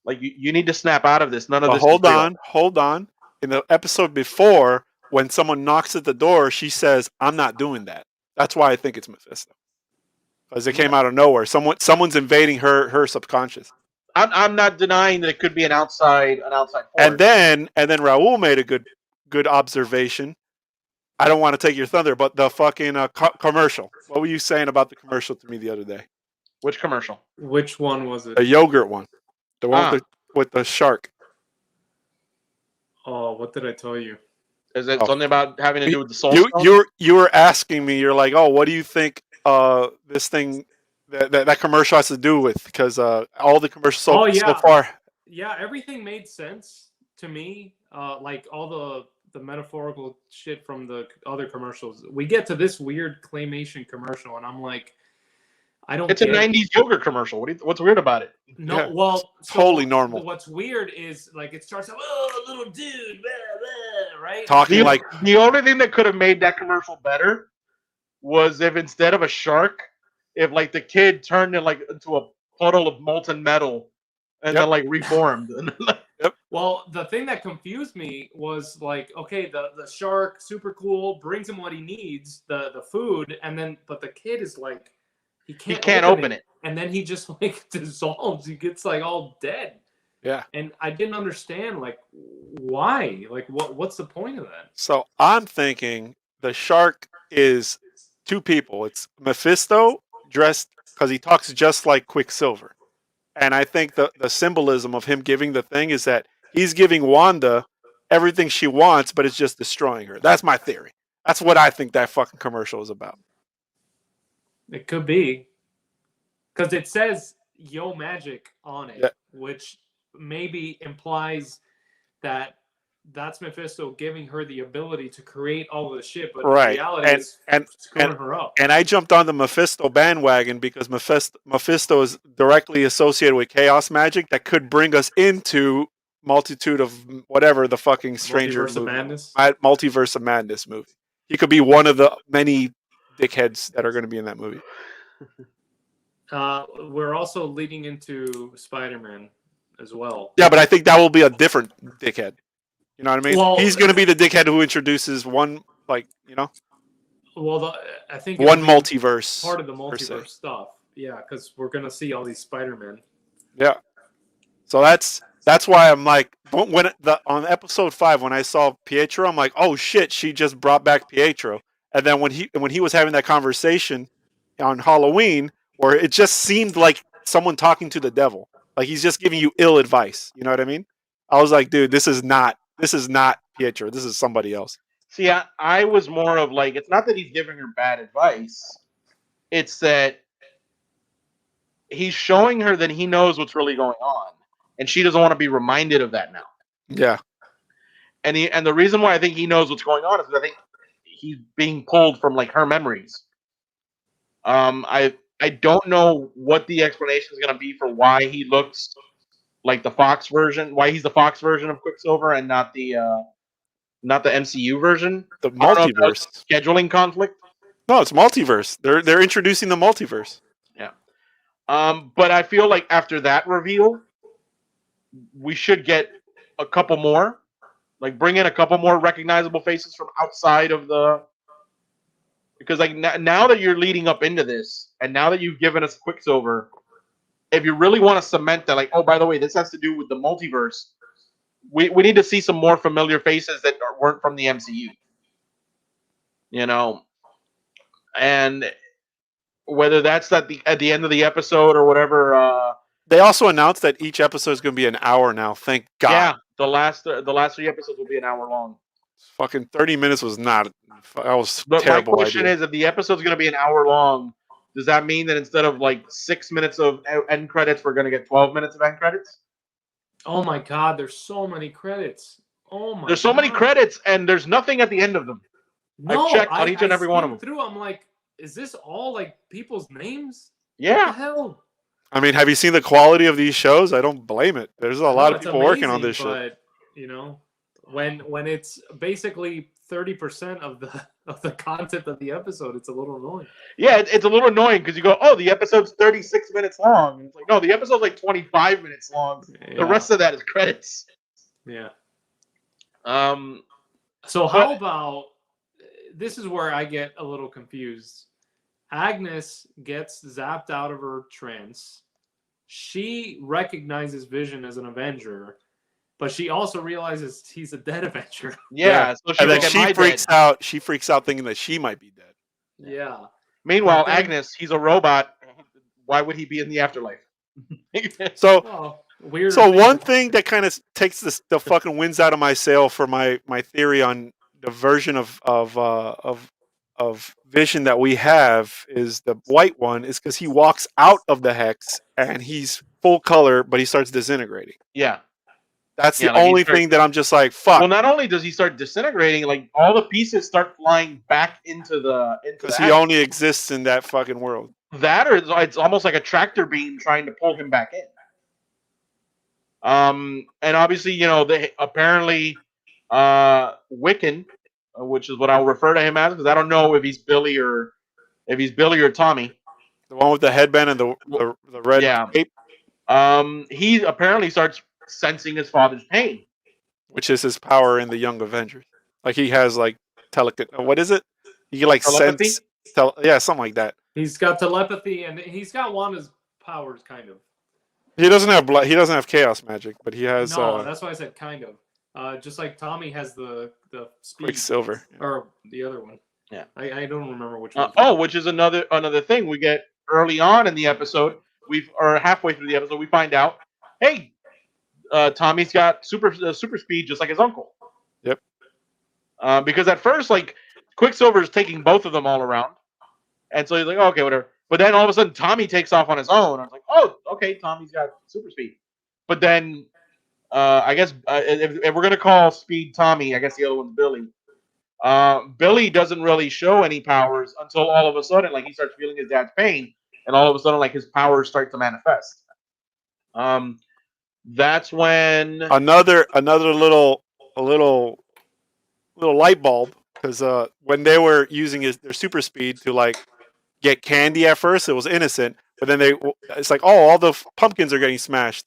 you need to snap out of this. None of But this is real. hold on. In the episode before, when someone knocks at the door, she says, "I'm not doing that." That's why I think it's Mephisto, because it came out of nowhere. Someone's invading her subconscious. I'm not denying that it could be an outside And force. then Raul made a good observation. I don't want to take your thunder, but the fucking commercial. What were you saying about the commercial to me the other day? Which commercial? Which one was it? The yogurt one, the one with the shark. Oh, what did I tell you? Is it something about having to do with the soul stone? You were asking me. You're like, oh, what do you think? This thing that commercial has to do with, because all the commercials so far. Yeah, everything made sense to me. Like all the metaphorical shit from the other commercials. We get to this weird claymation commercial, and I'm like, I don't. It's a '90s yogurt commercial. What's weird about it? No, Yeah, well, totally normal. What's weird is like it starts out, oh, little dude, blah, blah, right? Talking like the only thing that could have made that commercial better was if instead of a shark, if like the kid turned into a puddle of molten metal and then like reformed. Yep. Well, the thing that confused me was like, okay, the shark, super cool, brings him what he needs, the food, and then but the kid is like, he can't open it, and then he just like dissolves. He gets like all dead. Yeah. And I didn't understand like why, like what's the point of that? So I'm thinking the shark is two people. It's Mephisto dressed because he talks just like Quicksilver. And I think the symbolism of him giving the thing is that he's giving Wanda everything she wants, but it's just destroying her. That's my theory. That's what I think that fucking commercial is about. It could be. Because it says Yo Magic on it, which maybe implies that that's Mephisto giving her the ability to create all of the shit, but in reality it's screwing her up. And I jumped on the Mephisto bandwagon because Mephisto is directly associated with chaos magic that could bring us into multitude of whatever the fucking Stranger Multiverse of Madness? Multiverse of Madness movie. He could be one of the many dickheads that are going to be in that movie. We're also leading into Spider-Man as well. Yeah, but I think that will be a different dickhead. You know what I mean? Well, he's going to be the dickhead who introduces one, like, you know? Well, I think one multiverse. Part of the multiverse stuff. Yeah, because we're going to see all these Spider-Men. Yeah. So that's why I'm like, on episode 5, when I saw Pietro, I'm like, oh shit, she just brought back Pietro. And then when he was having that conversation on Halloween, where it just seemed like someone talking to the devil, like he's just giving you ill advice. You know what I mean? I was like, dude, this is not Pietro. This is somebody else. See, I was more of like, it's not that he's giving her bad advice. It's that he's showing her that he knows what's really going on, and she doesn't want to be reminded of that now. Yeah. And the reason why I think he knows what's going on is because I think he's being pulled from like her memories. I don't know what the explanation is going to be for why he looks like the Fox version, why he's the Fox version of Quicksilver and not the MCU version. The multiverse scheduling conflict. No, it's multiverse. They're introducing the multiverse. Yeah. But I feel like after that reveal, we should get a couple more, like bring in a couple more recognizable faces from outside of the. Because like now that you're leading up into this, and now that you've given us Quicksilver, if you really want to cement that, like, oh, by the way, this has to do with the multiverse, we need to see some more familiar faces that weren't from the MCU. You know, and whether that's at the end of the episode or whatever. They also announced that each episode is going to be an hour now. Thank God. Yeah, the last 3 episodes will be an hour long. Fucking 30 minutes was not. That was But my terrible question idea. is, if the episode's going to be an hour long, does that mean that instead of like 6 minutes of end credits, we're going to get 12 minutes of end credits? Oh my God, there's so many credits. Oh my. There's so many God. credits, and there's nothing at the end of them. No, I've checked on each and every one of them. Through, I'm like, is this all like people's names? What the Yeah. hell? I mean, have you seen the quality of these shows? I don't blame it. There's a lot of it's people working on amazing, this shit. But you know, when it's basically 30% of the content of the episode, it's a little annoying. Yeah, it's a little annoying because you go, oh, the episode's 36 minutes long. And it's like, no, the episode's like 25 minutes long. Yeah. The rest of that is credits. Yeah. Um. So how about this is where I get a little confused. Agnes gets zapped out of her trance. She recognizes Vision as an Avenger, but she also realizes he's a dead Avenger. Yeah. So And then like, she "Am I freaks dead?" out. She freaks out thinking that she might be dead. Yeah. Meanwhile, But then- Agnes, he's a robot. Why would he be in the afterlife? So, Well, weird. so one thing that kind of takes the fucking winds out of my sail for my theory on the version of Vision that we have is the white one is because he walks out of the hex and he's full color, but he starts disintegrating. Yeah. That's Yeah, the like he only starts- thing that I'm just like, fuck. Well, not only does he start disintegrating, like all the pieces start flying back into the Because he only exists in that fucking world. that, or it's almost like a tractor beam trying to pull him back in. And obviously, they apparently Wiccan, which is what I'll refer to him as, because I don't know if he's Billy or Tommy. The one with the headband and the red Yeah. cape, He apparently starts sensing his father's pain. which is his power in the Young Avengers. Like he has like what is it? He can like Telepathy? sense, something like that. He's got telepathy and he's got Wanda's powers, kind of. He doesn't have he doesn't have chaos magic, but he has No, that's why I said kind of. Just like Tommy has the speed, Quicksilver. or the other one. Yeah. I don't remember which one. Which is another thing we get early on in the episode. Or halfway through the episode, we find out, hey, Tommy's got super speed just like his uncle. Yep. Because at first, like, Quicksilver's taking both of them all around, and so he's like, oh, okay, whatever. But then all of a sudden, Tommy takes off on his own. I was like, oh, okay, Tommy's got super speed. But then, I guess if we're gonna call speed Tommy, I guess the other one's Billy. Billy doesn't really show any powers until all of a sudden, like, he starts feeling his dad's pain, and all of a sudden, like, his powers start to manifest. That's when Another little light bulb, because when they were using their super speed to like get candy at first, it was innocent, but then it's like, oh, all the pumpkins are getting smashed.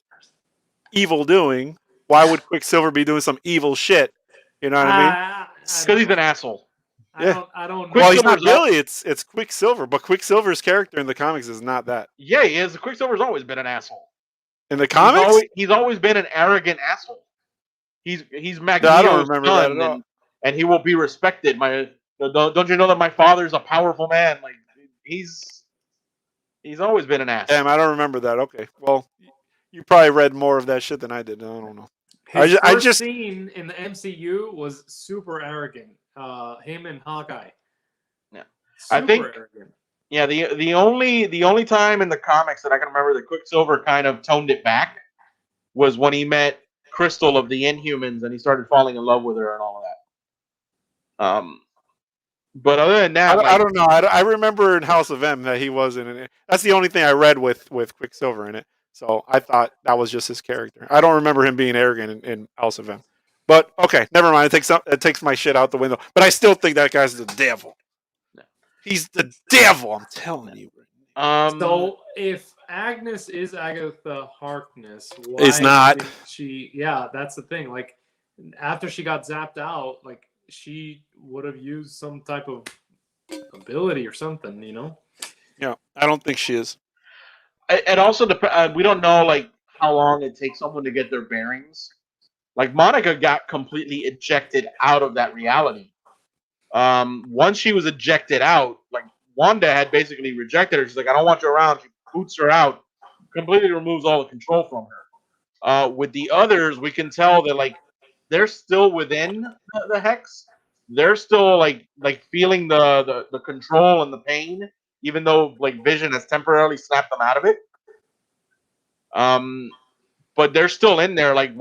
Evil doing. Why would Quicksilver be doing some evil shit? You know what I mean? because he's an asshole. I don't. Well, he's not Quicksilver's Billy. It's Quicksilver, but Quicksilver's character in the comics is not that. Yeah, he is. Quicksilver's always been an asshole. In the comics, He's always been an arrogant asshole. He's Magneto's I don't remember that son, at all. and he will be respected. Don't you know that my father's a powerful man? Like he's always been an ass. Damn, I don't remember that. Okay, well, you probably read more of that shit than I did. I don't know. His I first just- scene in the MCU was super arrogant. Him and Hawkeye. Yeah. Super I think- arrogant. Yeah, the only time in the comics that I can remember that Quicksilver kind of toned it back was when he met Crystal of the Inhumans and he started falling in love with her and all of that. But other than that, I don't know. I remember in House of M that he wasn't in it. That's the only thing I read with Quicksilver in it. So I thought that was just his character. I don't remember him being arrogant in House of M. But okay, never mind. It takes my shit out the window. But I still think that guy's the devil. He's the devil. I'm telling you. So if Agnes is Agatha Harkness, why It's not. did she? Yeah, that's the thing. Like after she got zapped out, like she would have used some type of ability or something, you know? Yeah, I don't think she is. It also we don't know like how long it takes someone to get their bearings. Like Monica got completely ejected out of that reality. Once she was ejected out, like Wanda had basically rejected her. She's like, I don't want you around. She boots her out, completely removes all the control from her. With the others, we can tell that like they're still within the hex. They're still like feeling the control and the pain, even though like Vision has temporarily snapped them out of it. But they're still in there, like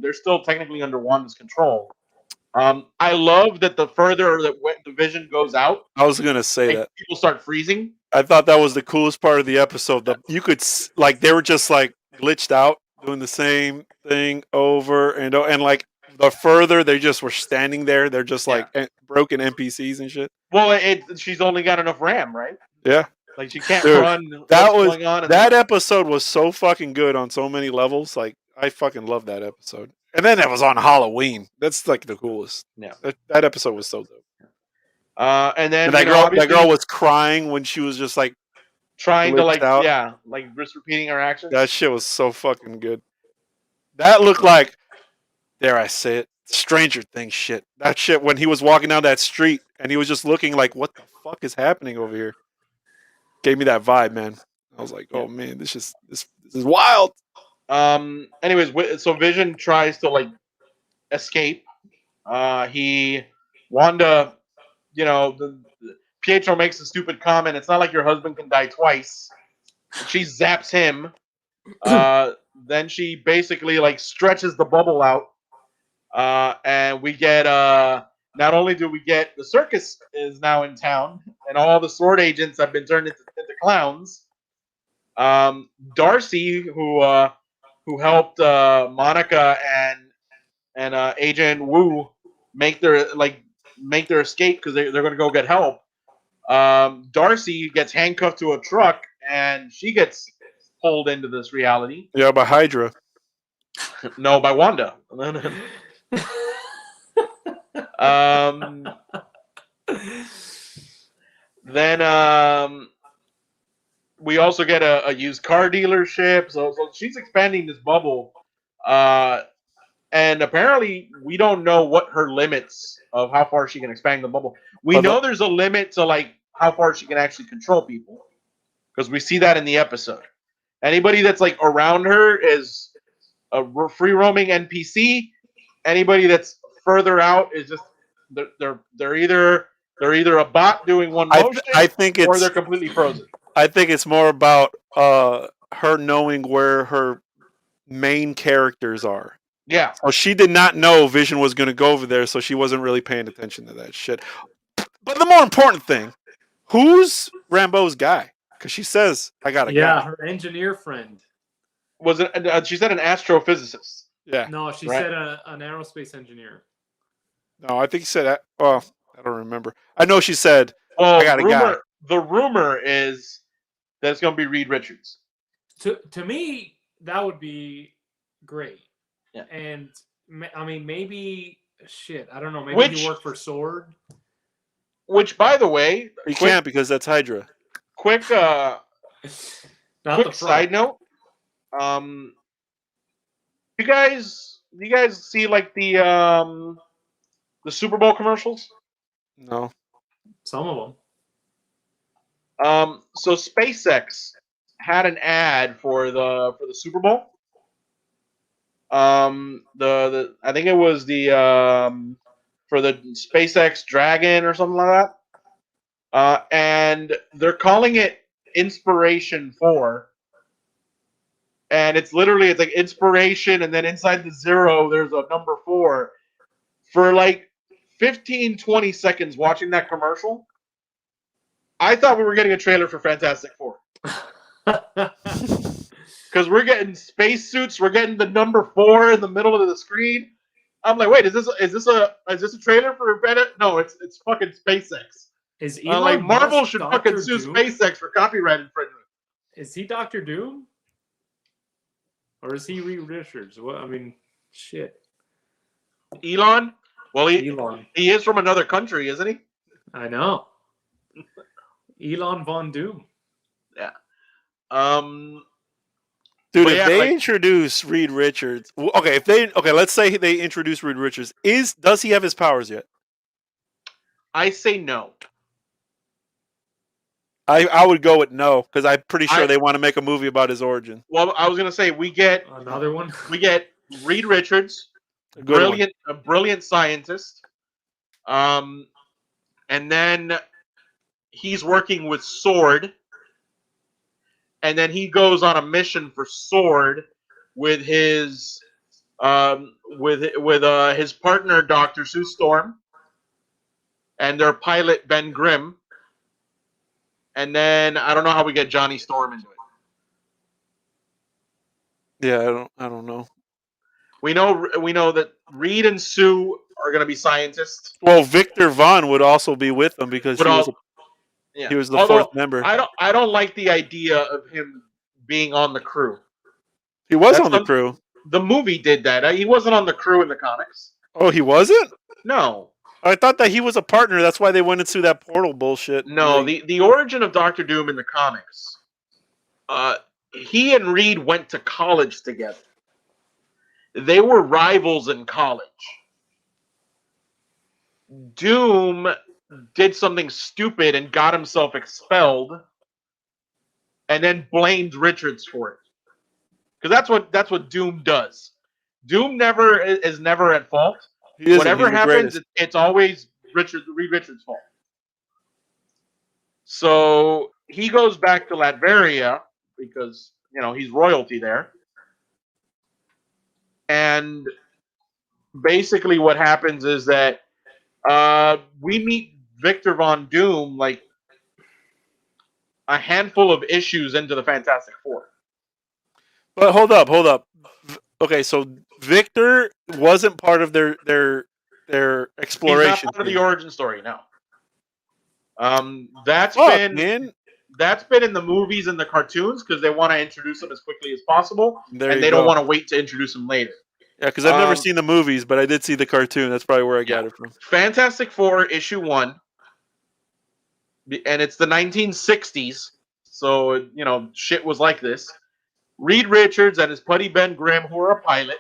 they're still technically under Wanda's control. I love that the further that the Vision goes out, I was gonna say like, that. people start freezing. I thought that was the coolest part of the episode. You could like they were just like glitched out, doing the same thing over and like the further they just were standing there, they're just like broken NPCs and shit. Well, she's only got enough RAM, right? Yeah, Like she can't dude, run. that What's was going on? that episode was so fucking good on so many levels. Like I fucking love that episode. And then it was on Halloween. That's like the coolest. Yeah, that episode was so dope. And then And that girl was crying when she was just like trying to glitched out. like just repeating her actions. That shit was so fucking good. That looked like, dare I say it, Stranger Things shit. That shit when he was walking down that street and he was just looking like, what the fuck is happening over here? Gave me that vibe, man. I was like, oh man, this is wild. Anyways, so Vision tries to like escape. Wanda, Pietro makes a stupid comment. It's not like your husband can die twice. She zaps him. Then she basically like stretches the bubble out, and we get not only do we get the circus is now in town, and all the sword agents have been turned into clowns. Darcy, who helped Monica and Agent Wu make their escape because they're going to go get help. Darcy gets handcuffed to a truck and she gets pulled into this reality. Yeah, by Hydra. No, by Wanda. Then we also get a used car dealership. So she's expanding this bubble. And apparently we don't know what her limits of how far she can expand the bubble. We know there's a limit to like how far she can actually control people. Because we see that in the episode. Anybody that's like around her is a free roaming NPC. Anybody that's further out is just they're either a bot doing one motion, I think or they're completely frozen. I think it's more about her knowing where her main characters are. Yeah. So she did not know Vision was going to go over there, so she wasn't really paying attention to that shit. But the more important thing, who's Rambo's guy? Because she says, I got a guy. Yeah, her engineer friend. Was it? She said an astrophysicist. Yeah. No, she said an aerospace engineer. No, I think she said, well, I don't remember. I know she said, well, I got a guy. The rumor is that it's going to be Reed Richards. To me, that would be great. Yeah. And I mean, maybe shit. I don't know. Maybe he worked for Sword. Which, by the way, you can't because that's Hydra. Quick side note. You guys see like the Super Bowl commercials? No. Some of them. So SpaceX had an ad for the Super Bowl. I think it was for the SpaceX Dragon or something like that. And they're calling it Inspiration 4. And it's like inspiration, and then inside the 0 there's a number 4. For like 15, 20 seconds watching that commercial, I thought we were getting a trailer for Fantastic Four. Because we're getting spacesuits, we're getting the number 4 in the middle of the screen. I'm like, wait, is this a trailer for Fantastic? No, it's fucking SpaceX. Is Elon like Marvel Musk should Dr. fucking sue Doom? SpaceX for copyright infringement. Is he Dr. Doom? Or is he Reed Richards? Well, I mean, shit. Elon? Well, Elon. He is from another country, isn't he? I know. Elon Von Doom. Yeah. Dude, if they introduce Reed Richards, let's say they introduce Reed Richards. Does he have his powers yet? I say no. I would go with no because I'm pretty sure I- they want to make a movie about his origin. Well, I was gonna say we get Another one. Reed Richards, A good one. a brilliant scientist, and then he's working with Sword, and then he goes on a mission for Sword with his his partner Dr. Sue Storm and their pilot Ben Grimm, and then I don't know how we get Johnny Storm into it. Yeah, I don't know. We know that Reed and Sue are going to be scientists. Well, Victor Vaughn would also be with them because But he was the Although, fourth member. I don't like the idea of him being on the crew. He was on the crew. The movie did that. He wasn't on the crew in the comics. Oh, he wasn't? No. I thought that he was a partner. That's why they went into that portal bullshit. No, the origin of Doctor Doom in the comics, he and Reed went to college together. They were rivals in college. Doom did something stupid and got himself expelled, and then blamed Richards for it. Because that's what Doom does. Doom is never at fault. Whatever happens, it's always Reed Richards' fault. So he goes back to Latveria because he's royalty there, and basically what happens is that we meet Victor Von Doom like a handful of issues into the Fantastic Four. But hold up. Okay, so Victor wasn't part of their exploration. He's not part of the origin story, no. That's been in the movies and the cartoons because they want to introduce him as quickly as possible, and they don't want to wait to introduce him later. Yeah, because I've never seen the movies, but I did see the cartoon. That's probably where I got it from. Fantastic Four issue 1, and it's the 1960s, so shit was like this. Reed Richards and his buddy Ben Grimm, who are a pilot,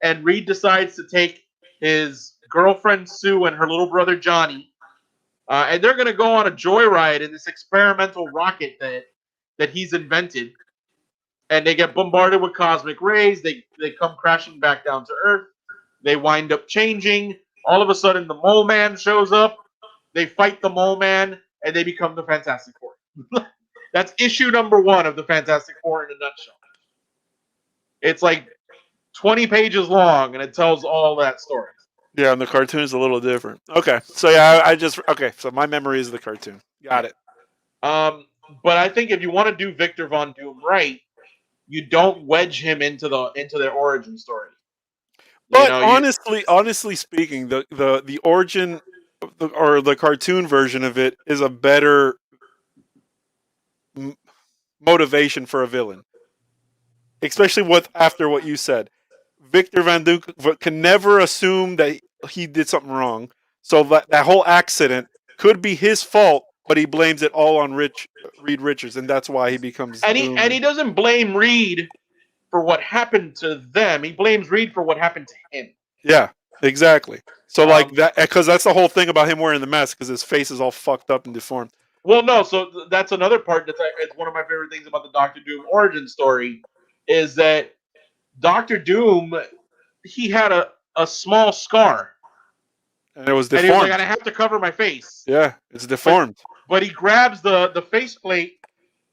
and Reed decides to take his girlfriend Sue and her little brother Johnny, and they're going to go on a joyride in this experimental rocket that he's invented. And they get bombarded with cosmic rays. They come crashing back down to Earth. They wind up changing. All of a sudden, the Mole Man shows up. They fight the Mole Man, and they become the Fantastic Four. That's issue number 1 of the Fantastic Four in a nutshell. It's like 20 pages long, and it tells all that story. Yeah, and the cartoon is a little different. Okay, so yeah, so my memory is the cartoon. Got it. But I think if you want to do Victor Von Doom right, you don't wedge him into their origin story. But honestly speaking, the origin or the cartoon version of it is a better motivation for a villain, especially after what you said. Victor Van Doom can never assume that he did something wrong, so that whole accident could be his fault, but he blames it all on Reed Richards, and that's why he becomes. And he doesn't blame Reed for what happened to them. He blames Reed for what happened to him. Yeah, exactly. So like that, because that's the whole thing about him wearing the mask, because his face is all fucked up and deformed. Well, no, so that's another part. It's one of my favorite things about the Doctor Doom origin story, is that Doctor Doom, he had a small scar. And it was deformed. And he was like, I have to cover my face. Yeah, it's deformed. But he grabs the faceplate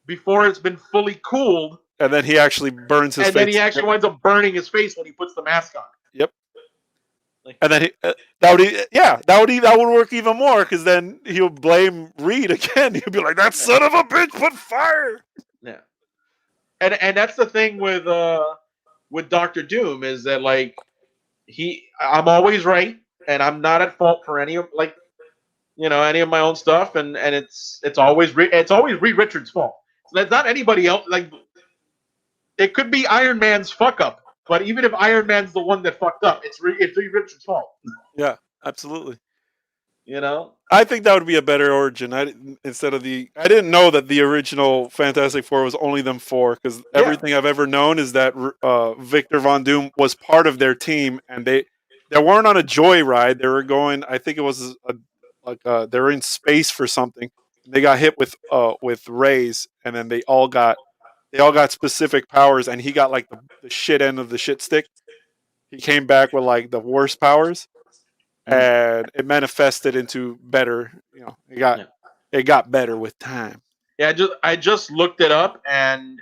before it's been fully cooled. And then he actually burns his face. And then he actually winds up burning his face when he puts the mask on. Yep. And then that would work even more, because then he'll blame Reed again. He'll be like, "That son of a bitch put fire." Yeah. And that's the thing with Doctor Doom, is that like I'm always right, and I'm not at fault for any of any of my own stuff, and it's always Reed Richards' fault. So that's not anybody else. Like, it could be Iron Man's fuck up, but even if Iron Man's the one that fucked up, it's Reed Richards' fault. Yeah, absolutely. I think that would be a better origin. I didn't know that the original Fantastic Four was only them 4, because everything I've ever known is that Victor Von Doom was part of their team, and they weren't on a joyride. They were going, I think it was they were in space for something, They got hit with rays, and then they all got specific powers, and he got like the shit end of the shit stick. He came back with like the worst powers, Mm. and it manifested into better. Yeah. It got better with time. Yeah, I just looked it up, and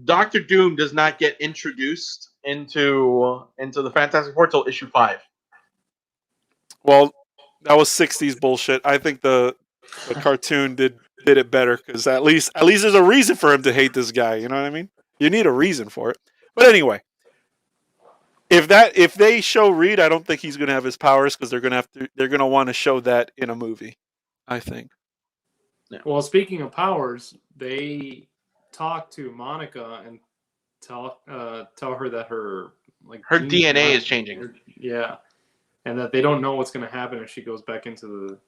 Doctor Doom does not get introduced into the Fantastic Four till issue 5. Well, that was '60s bullshit. I think the cartoon did it better because at least there's a reason for him to hate this guy. You know what I mean? You need a reason for it. But anyway, if they show Reed, I don't think he's gonna have his powers because they're gonna want to show that in a movie. I think. Well, speaking of powers, they talk to Monica and tell her that her DNA is changing. Yeah, and that they don't know what's going to happen if she goes back into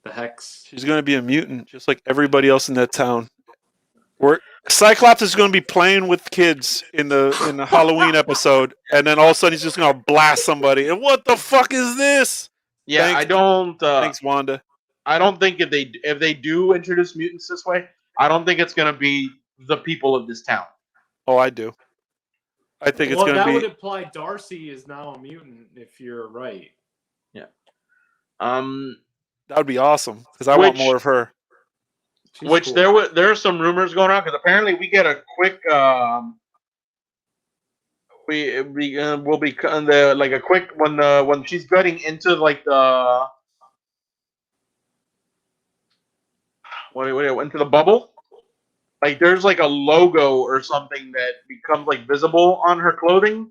the hex. She's gonna be a mutant, just like everybody else in that town. Cyclops is going to be playing with kids in the Halloween episode, and then all of a sudden he's just going to blast somebody. And what the fuck is this? Yeah, Thanks. I don't. Thanks, Wanda. I don't think if they do introduce mutants this way, I don't think it's going to be the people of this town. Oh, I do. I think it's going to be. That would imply Darcy is now a mutant, if you're right. Yeah. That would be awesome because I want more of her. She's cool. There are some rumors going on because apparently we get a quick we'll be like a quick when she's getting into like the into the bubble, like there's like a logo or something that becomes like visible on her clothing,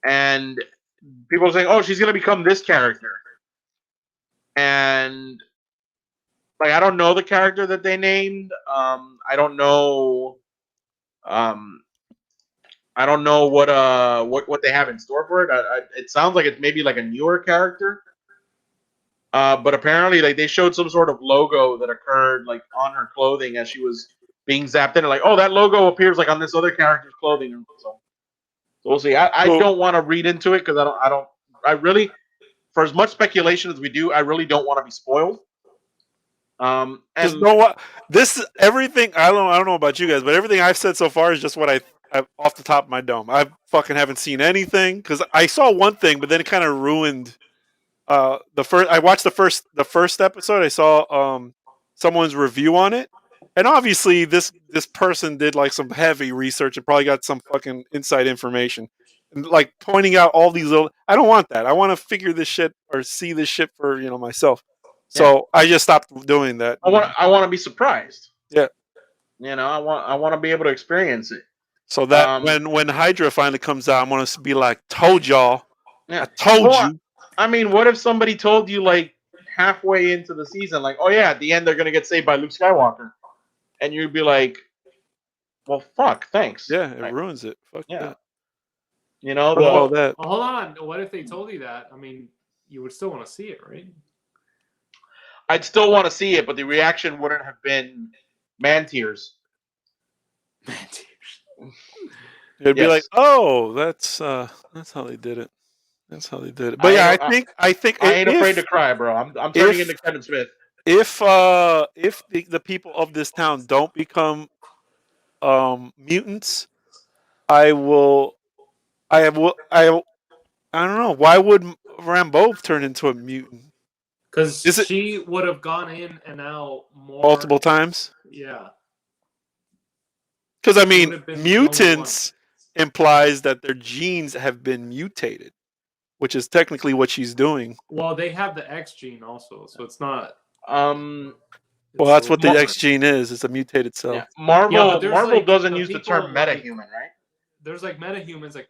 and people are saying, "Oh, she's gonna become this character," and like I don't know the character that they named. I don't know. I don't know what they have in store for it. It sounds like it's maybe like a newer character. But apparently, like they showed some sort of logo that occurred like on her clothing as she was being zapped in. And like, oh, that logo appears like on this other character's clothing. So we'll see. I don't want to read into it because I really, for as much speculation as we do, I really don't want to be spoiled. And you know what? Everything I don't know about you guys, but everything I've said so far is just what I off the top of my dome. I fucking haven't seen anything because I saw one thing, but then it kind of ruined. I watched the first episode. I saw someone's review on it, and obviously this person did like some heavy research and probably got some fucking inside information, and like pointing out all these little. I don't want that. I want to figure this shit or see this shit for myself. So I just stopped doing that. I want to be surprised. Yeah, I want to be able to experience it. So that when Hydra finally comes out, I'm gonna be like, "Told y'all, yeah. I told you." I mean, what if somebody told you like halfway into the season, like, "Oh yeah, at the end they're gonna get saved by Luke Skywalker," and you'd be like, "Well, fuck, thanks." Yeah, it ruins it. Fuck yeah. that. That. Hold on. What if they told you that? I mean, you would still want to see it, right? I'd still want to see it, but the reaction wouldn't have been man tears. Man tears. It'd be like, "Oh, that's how they did it. That's how they did it." But I think I ain't afraid to cry, bro. I'm turning into Kevin Smith. If the people of this town don't become mutants, I don't know. Why would Rambeau turn into a mutant? Because she would have gone in and out multiple times. Yeah. Because I mean, mutants implies that their genes have been mutated, which is technically what she's doing. Well, they have the X gene also, so it's not. Well, that's what the X gene is. It's a mutated cell. Yeah. Marvel doesn't use the term metahuman, right? There's like metahumans, like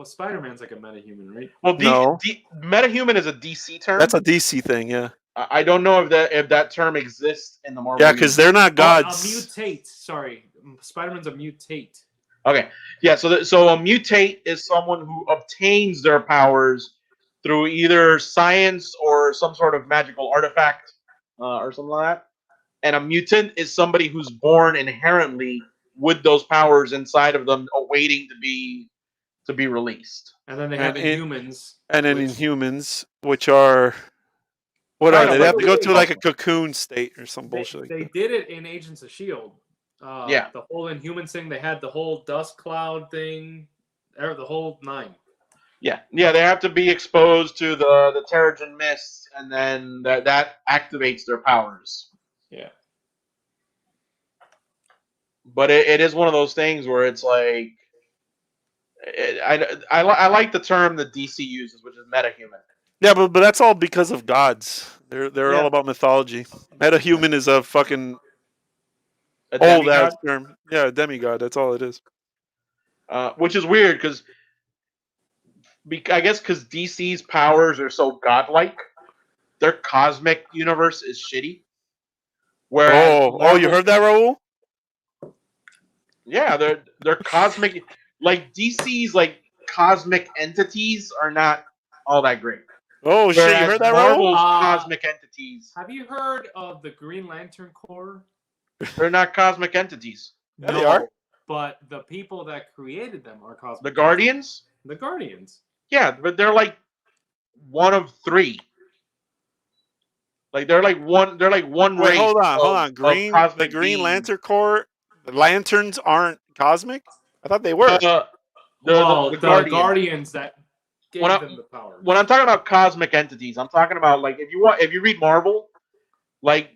Spider-Man's like a metahuman, right? Well, metahuman is a DC term. That's a DC thing, yeah. I don't know if that term exists in the Marvel. Yeah, because they're not gods. A mutate. Sorry, Spider-Man's a mutate. Okay, yeah. So a mutate is someone who obtains their powers through either science or some sort of magical artifact or something like that. And a mutant is somebody who's born inherently with those powers inside of them, awaiting to be released. And then they have Inhumans. And then Inhumans, which are What are Kind they? of They like have to a go Wii to like a puzzle. cocoon state or some They, bullshit like they that. did it in Agents of Shield. Yeah. The whole Inhumans thing. They had the whole dust cloud thing, the whole nine. Yeah, yeah, they have to be exposed to the Terrigen mist, and then that activates their powers. Yeah. But it is one of those things where it's like, I like the term that DC uses, which is metahuman. Yeah, but that's all because of gods. They're all Yeah. about mythology. Metahuman is a fucking A old ass demigod, term. Yeah, a demigod. That's all it is. which is weird because I guess because DC's powers are so godlike, their cosmic universe is shitty. Whereas Oh, you Marvel, heard that, Raul? yeah, they're cosmic. Like DC's like cosmic entities are not all that great. Oh shit, you Whereas heard that, Raul? Marvel's cosmic entities, Have you heard of the Green Lantern Corps? they're not cosmic entities. Yeah, they are. But the people that created them are cosmic. The Guardians, The Guardians. yeah, but they're like one of three. Like they're like one. They're like one Wait, race. hold on. Of The cosmic Green beings. Lantern Corps, the lanterns aren't cosmic? I thought they were. The The Guardians that gave them the power. When I'm talking about cosmic entities, I'm talking about like if you read Marvel, like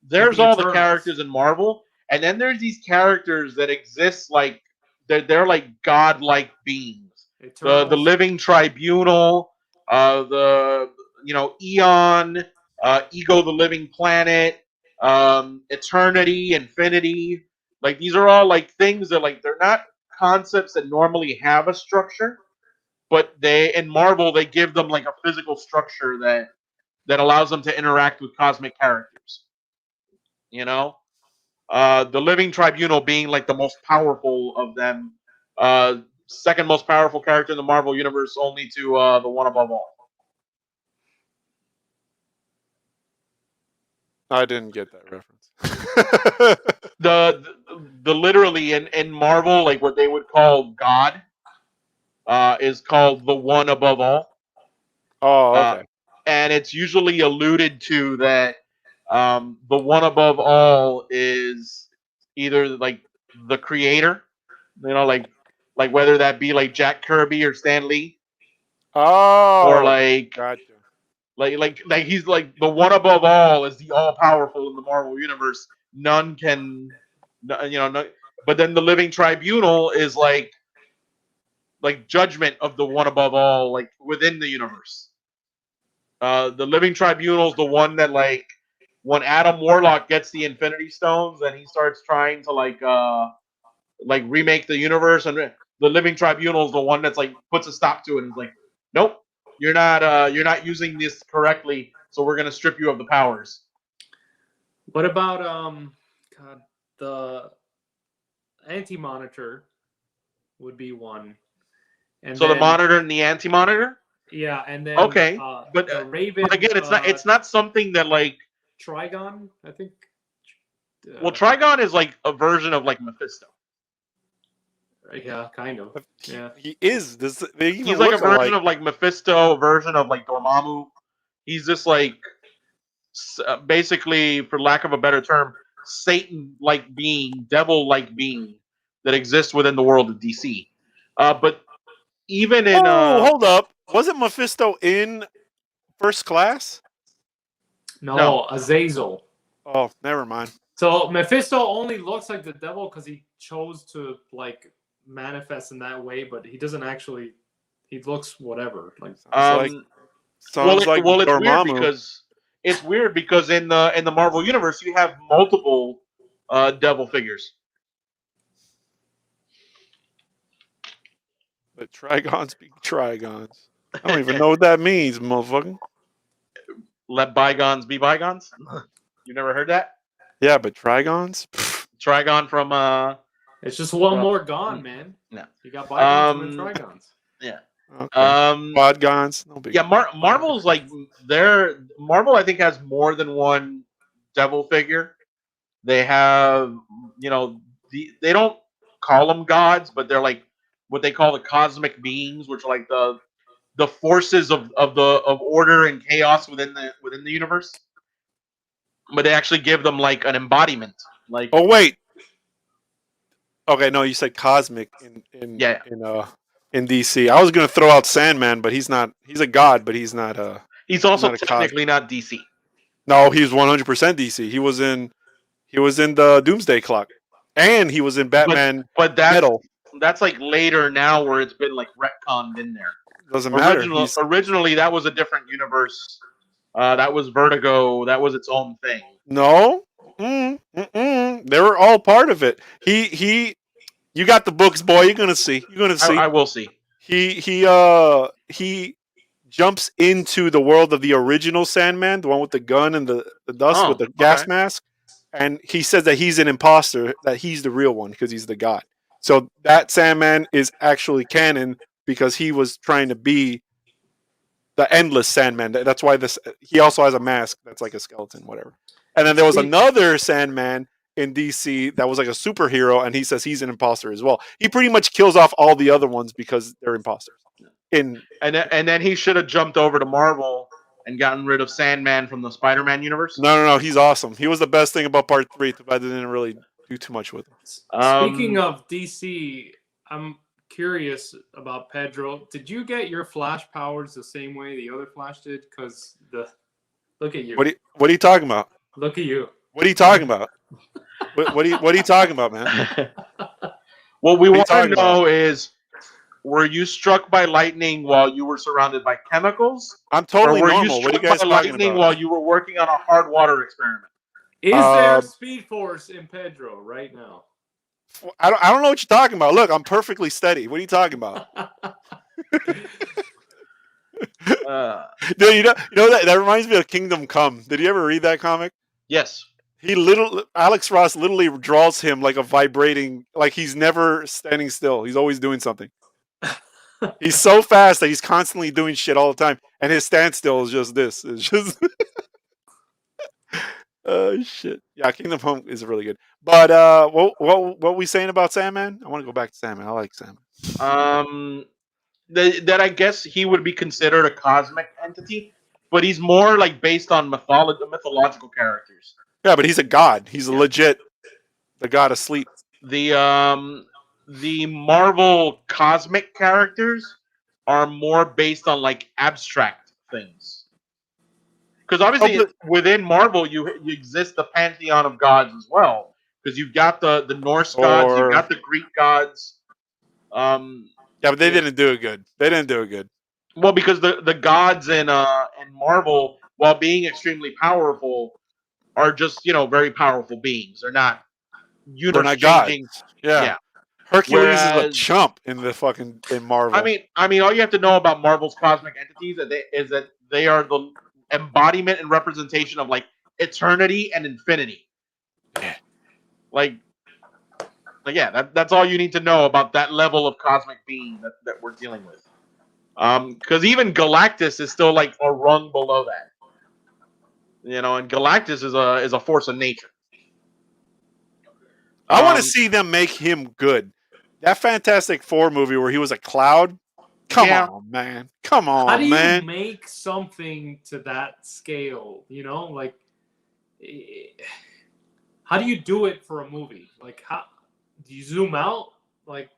there's the all the Eternals. characters in Marvel, and then there's these characters that exist like they're like godlike beings. The Eternals. Living Tribunal, the Eon, Ego, the Living Planet, Eternity, Infinity. Like these are all like things that like they're not concepts that normally have a structure, but they in Marvel they give them like a physical structure that allows them to interact with cosmic characters. You know, the Living Tribunal being like the most powerful of them, second most powerful character in the Marvel universe, only to the one above all. I didn't get that reference. The literally in Marvel, like what they would call God, is called the one above all. Oh, okay. And it's usually alluded to that the one above all is either like the creator, like whether that be like Jack Kirby or Stan Lee, or Oh, like gotcha. like he's like the one above all is the all powerful in the Marvel universe. None can, no. But then the Living Tribunal is like judgment of the one above all, like within the universe. The Living Tribunal is the one that like when Adam Warlock gets the Infinity Stones and he starts trying to like remake the universe, and the Living Tribunal is the one that's like puts a stop to it and is like, nope, you're not using this correctly, so we're gonna strip you of the powers. What about God, the Anti-Monitor would be one. And so then, the Monitor and the Anti-Monitor. Yeah, and then Okay, but the Raven. But again, it's not something that like Trigon, I think. Well, Trigon is like a version of like Mephisto. Yeah, kind of. Yeah, He is. They even He's like a look version alike. of like Mephisto, a version of like Dormammu. He's just like basically, for lack of a better term, Satan-like being, devil-like being that exists within the world of DC. But even in hold up, wasn't Mephisto in First Class? no, Azazel. Oh, never mind. So Mephisto only looks like the devil because he chose to like manifest in that way, but he doesn't actually. He looks whatever. Like Sounds like Dormammu. It's weird because in the Marvel universe you have multiple devil figures. But Trigons be Trigons. I don't even know what that means, motherfucker. Let bygones be bygones. You never heard that? Yeah, but Trigons? Trigon from it's just one more gone, man. No. You got bygones and then Trigons. Yeah. Okay. Quadgons? No big. Yeah, Marvel's like Marvel I think has more than one devil figure. They have, they don't call them gods, but they're like what they call the cosmic beings, which are like the the forces of order and chaos within the universe, but they actually give them like an embodiment. Like, Oh wait. Okay, no, you said cosmic in Yeah. in DC. I was gonna throw out Sandman, but he's not. He's a god, but he's not a. he's also not a technically not DC. No, he's 100% DC. He was in the Doomsday Clock, and he was in Batman But that's Metal. like later now, where it's been like retconned in there. Doesn't matter. Originally, that was a different universe. That was Vertigo. That was its own thing. No. They were all part of it. He. You got the books, boy. You're gonna see. You're gonna see. I will see. He jumps into the world of the original Sandman, the one with the gun and the dust with the gas mask, and he says that he's an imposter, that he's the real one because he's the god. So that Sandman is actually canon because he was trying to be the endless Sandman. That's why he also has a mask that's like a skeleton, whatever. And then there was another Sandman in DC that was like a superhero, and he says he's an imposter as well. He pretty much kills off all the other ones because they're imposters. And then he should have jumped over to Marvel and gotten rid of Sandman from the Spider-Man universe. No, he's awesome. He was the best thing about Part 3, but I didn't really do too much with him. Speaking of DC, I'm curious about Pedro. Did you get your Flash powers the same way the other Flash did? Because look at you. What are you talking about? Look at you. What are you talking about? What are you talking about, man? What we want to know is, were you struck by lightning while you were surrounded by chemicals? I'm totally or were normal. You what are you guys by talking lightning about? while you were working on a hard water experiment? Is there Speed Force in Pedro right now? I don't know what you're talking about. Look, I'm perfectly steady. What are you talking about? Dude, you know that reminds me of Kingdom Come. Did you ever read that comic? Yes. Alex Ross literally draws him like a vibrating, like he's never standing still. He's always doing something. He's so fast that he's constantly doing shit all the time, and his standstill is just this. It's just oh shit. Yeah, Kingdom Come is really good. But what we saying about Sandman? I want to go back to Sandman. I like Sandman. That I guess he would be considered a cosmic entity, but he's more like based on mythological characters. Yeah, but he's a god. He's legit the god of sleep. The Marvel cosmic characters are more based on like abstract things. Because obviously within Marvel you exist the pantheon of gods as well. Because you've got the Norse gods, you've got the Greek gods. Yeah, but they didn't do it good. They didn't do it good. Well, because the gods in Marvel, while being extremely powerful, are just very powerful beings. They're not gods. Yeah. Hercules is a chump in Marvel. I mean, all you have to know about Marvel's cosmic entities is that they are the embodiment and representation of like eternity and infinity. That's all you need to know about that level of cosmic being that we're dealing with. Because even Galactus is still like a rung below that. And Galactus is a force of nature. I want to see them make him good. That Fantastic Four movie where he was a cloud. Come on, man. Come on, man. How do you make something to that scale? Like, how do you do it for a movie? Like, how do you zoom out, like,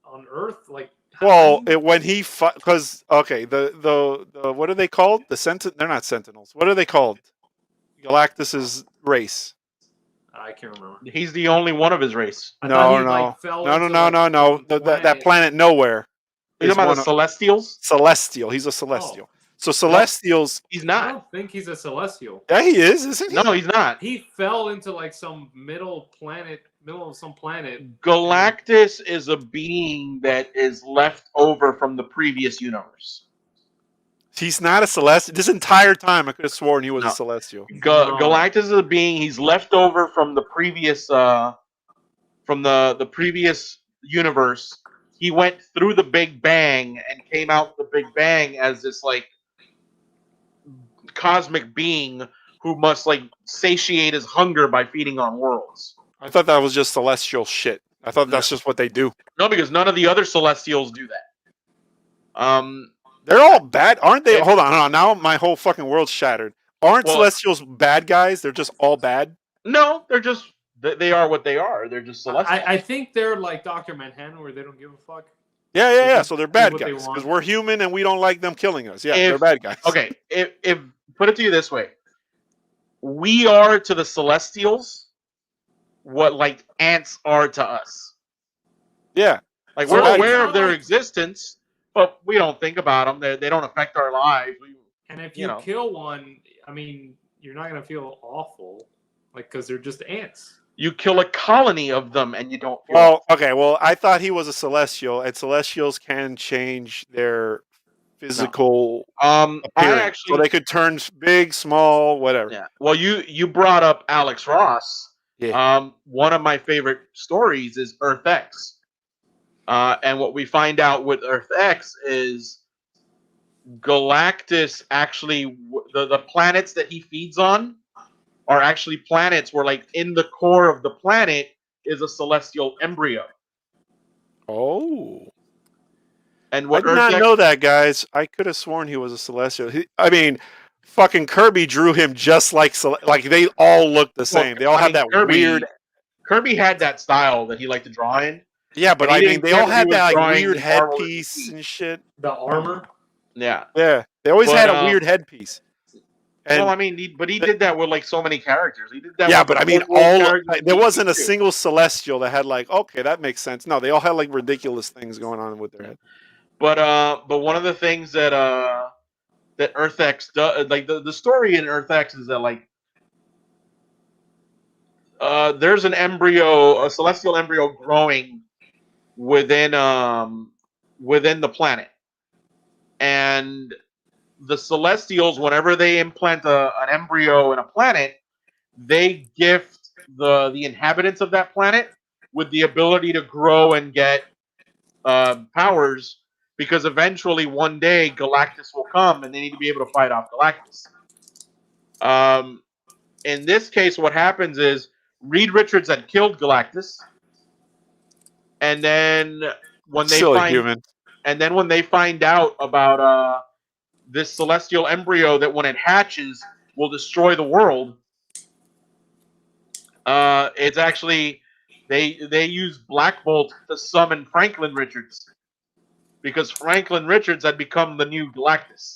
on Earth? Like, when he because the what are they called? They're not Sentinels. What are they called? Galactus's race. I can't remember. He's the only one of his race. No. That planet nowhere. You're talking about the Celestials? Celestial. He's a Celestial. So Celestials. No, he's not. I don't think he's a Celestial. Yeah, he is, isn't he? No, he's not. He fell into like some middle of some planet. Galactus is a being that is left over from the previous universe. He's not a Celestial. This entire time, I could have sworn he was a Celestial. Galactus is a being. He's left over from the previous, from the previous universe. He went through the Big Bang and came out the Big Bang as this like cosmic being who must like satiate his hunger by feeding on worlds. I thought that was just celestial shit. I thought that's just what they do. No, because none of the other Celestials do that. They're all bad, aren't they? If- Hold on. Now my whole fucking world's shattered. Aren't Well- Celestials bad guys? They're just all bad. No, they're just they are what they are. They're just celestial. I think they're like Dr. Manhattan, where they don't give a fuck. Yeah. just So they're do bad what they guys want. because we're human and we don't like them killing us. Yeah, If- they're bad guys. Okay, if put it to you this way, we are to the Celestials what like ants are to us. Yeah. Like So we're bad aware guys. of their existence, but we don't think about them. They don't affect our lives. And if You you know. kill one, I mean, you're not gonna feel awful, like because they're just ants. You kill a colony of them and you don't feel Well, okay. Well, I thought he was a Celestial, and Celestials can change their physical I appearance, actually so they could turn big, small, whatever. yeah. Well, you brought up Alex Ross. Yeah. One of my favorite stories is Earth X. And what we find out with Earth X is Galactus actually the planets that he feeds on are actually planets where like in the core of the planet is a celestial embryo. Oh. And I what did Earth not X, know that, guys. I could have sworn he was a Celestial. I mean, fucking Kirby drew him just like like they all look the same. They all have that weird. Kirby had that style that he liked to draw in. Yeah, but and he I mean, didn't they care all if he had was that like drawing weird Marvel or headpiece DC. and shit. The armor. Yeah. Yeah, they always But, had a weird headpiece. And well, I mean, he did that with like so many characters. He did that. yeah, with but the I mean, four all characters in there DC wasn't a too. single Celestial that had like, okay, that makes sense. No, they all had like ridiculous things going on with their head. But one of the things that that Earth X does, like the story in Earth X is that like there's an embryo, a celestial embryo growing within the planet, and the Celestials, whenever they implant an embryo in a planet, they gift the inhabitants of that planet with the ability to grow and get powers, because eventually one day Galactus will come and they need to be able to fight off Galactus. In this case, what happens is Reed Richards had killed Galactus, and then when they Silly find human. and then when they find out about this celestial embryo that when it hatches will destroy the world, it's actually they use Black Bolt to summon Franklin Richards, because Franklin Richards had become the new Galactus.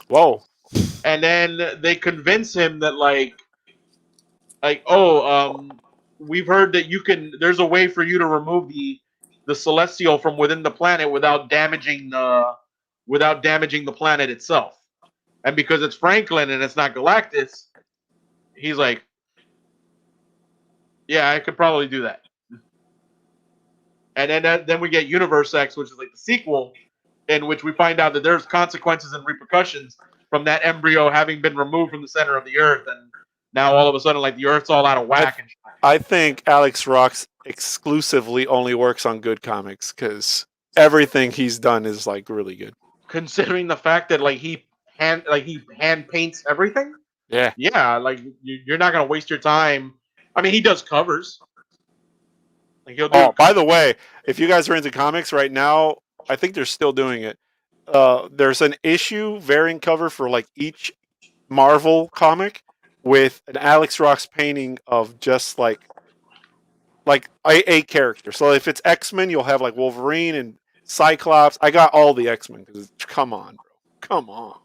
Whoa. And then they convince him that we've heard that there's a way for you to remove the celestial from within the planet without damaging the planet itself. And because it's Franklin and it's not Galactus, he's like, yeah, I could probably do that. And then we get Universe X, which is like the sequel, in which we find out that there's consequences and repercussions from that embryo having been removed from the center of the Earth, and now all of a sudden, like, the Earth's all out of whack. I think Alex Ross exclusively only works on good comics because everything he's done is like really good. Considering the fact that he hand paints everything. Yeah. Like you're not gonna waste your time. I mean, he does covers. Like he'll do. Oh, by the way, if you guys are into comics right now, I think they're still doing it. There's an issue variant cover for like each Marvel comic with an Alex Ross painting of just like a character. So if it's X-Men, you'll have like Wolverine and Cyclops. I got all the X-Men because come on, bro, come on.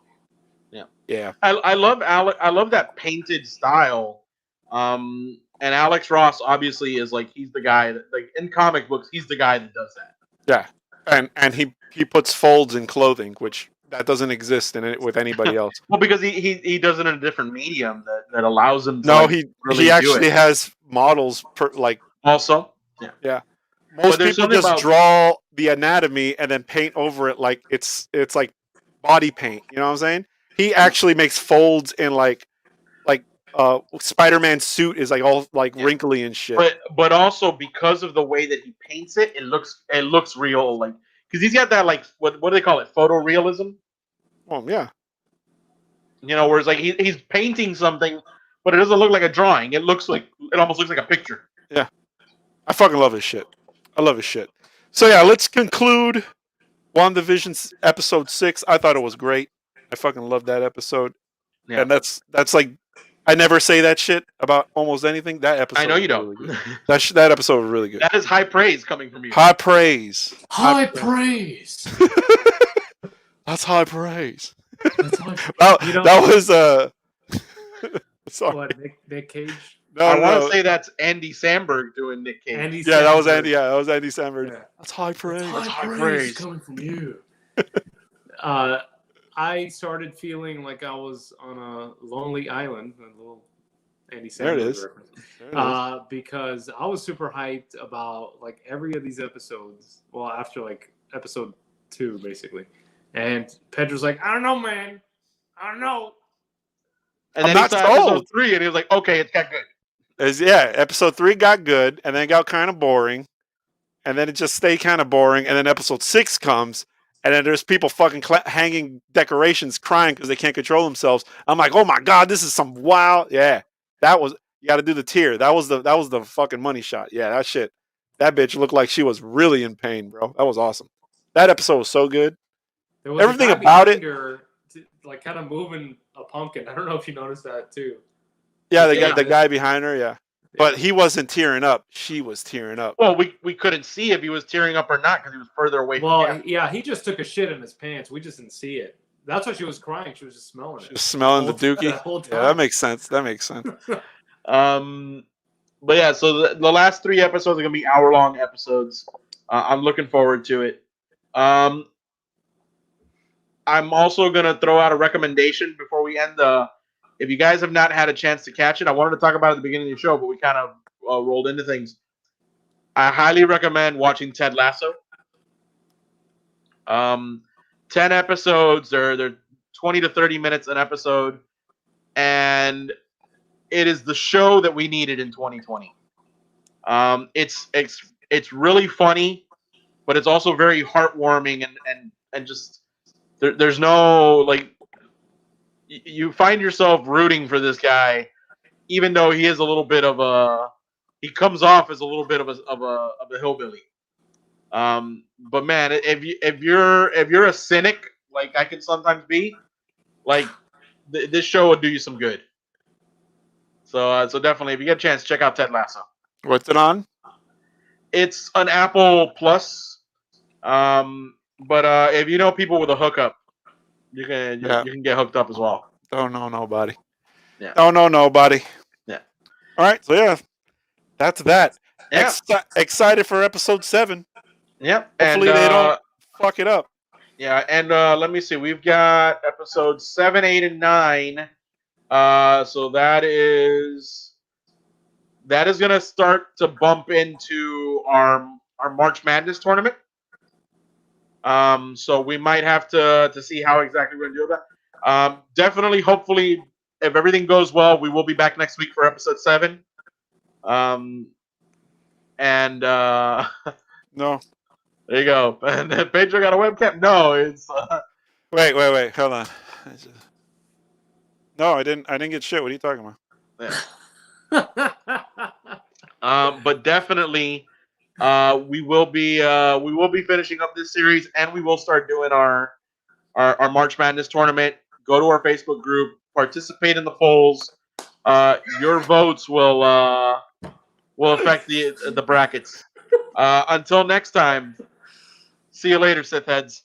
Yeah. I love that painted style. And Alex Ross obviously is like, he's the guy that, like, in comic books, he's the guy that does that. Yeah, and he puts folds in clothing, which that doesn't exist in it with anybody else. Well, because he does it in a different medium that allows him to. No, like, really he do actually it. has models like Also. yeah. Most there's people something just about- draw the anatomy and then paint over it like it's like body paint. You know what I'm saying? He actually makes folds in like Spider-Man's suit is like all like wrinkly and shit. But also because of the way that he paints it, it looks real, like, because he's got that, like, what do they call it, photorealism? Well, yeah. You know, whereas like he's painting something, but it doesn't look like a drawing. It almost looks like a picture. I fucking love his shit. I love his shit. So yeah, let's conclude WandaVision episode 6, I thought it was great. I fucking loved that episode. Yeah. And that's like, I never say that shit about almost anything. That episode I know you was don't. really good. That episode was really good. That is high praise coming from you. High praise. High praise. That's high praise. That's high praise. That was sorry. What, Nick Cage? No, I no, want no. to say that's Andy Samberg doing Nick Cage. Andy Yeah, that was Samberg. Andy. Yeah, that was Andy Samberg. Yeah. That's high praise. High high praise praise. coming from you. I started feeling like I was on a lonely island. A little Andy Samberg There it is. reference. There it is. Because I was super hyped about like every of these episodes. Well, after like episode 2, basically. And Pedro's like, I don't know, man. I don't know. And I'm then he not saw sold. episode 3, and he was like, "Okay, it's got good." Episode 3 got good, and then it got kind of boring, and then it just stayed kind of boring, and then episode 6 comes, and then there's people fucking hanging decorations, crying because they can't control themselves. I'm like, oh my god, this is some wild. Yeah, that was. You got to do the tear. That was the fucking money shot. Yeah, that shit. That bitch looked like she was really in pain, bro. That was awesome. That episode was so good. There was Everything a guy about behind it- her, like kind of moving a pumpkin. I don't know if you noticed that too. Yeah, Yeah. the guy behind her. Yeah, but he wasn't tearing up. She was tearing up. Well, we couldn't see if he was tearing up or not because he was further away from Well, camera. yeah, he just took a shit in his pants. We just didn't see it. That's why she was crying. She was just smelling it. Just smelling the dookie. That whole time. Yeah, that makes sense. That makes sense. But yeah, so the last 3 episodes are gonna be hour-long episodes. I'm looking forward to it. I'm also gonna throw out a recommendation before we end. If you guys have not had a chance to catch it, I wanted to talk about it at the beginning of the show, but we kind of rolled into things. I highly recommend watching Ted Lasso. 10 episodes. They're 20 to 30 minutes an episode, and it is the show that we needed in 2020. It's really funny, but it's also very heartwarming and just there's no like you find yourself rooting for this guy, even though he is a little bit of he comes off as a little bit of a hillbilly. But man, if you're a cynic like I can sometimes be, like this show will do you some good. So definitely, if you get a chance, check out Ted Lasso. What's it on? It's an Apple Plus, but if you know people with a hookup, you can get hooked up as well. Don't know nobody. Yeah. Don't know nobody. Yeah. All right. So yeah, that's that. Yeah. Excited for episode 7. Yep. Hopefully and, they don't fuck it up. Yeah, and let me see. We've got episodes 7, 8, and 9. So that is gonna start to bump into our March Madness tournament. So we might have to see how exactly we're gonna do that. Definitely, hopefully, if everything goes well, we will be back next week for episode 7. And No. there you go. And then Pedro got a webcam. No, it's. Wait. Hold on. No, I didn't get shit. What are you talking about? But definitely, we will be finishing up this series, and we will start doing our March Madness tournament. Go to our Facebook group, participate in the polls. Your votes will affect the brackets. Until next time, see you later, Sith heads.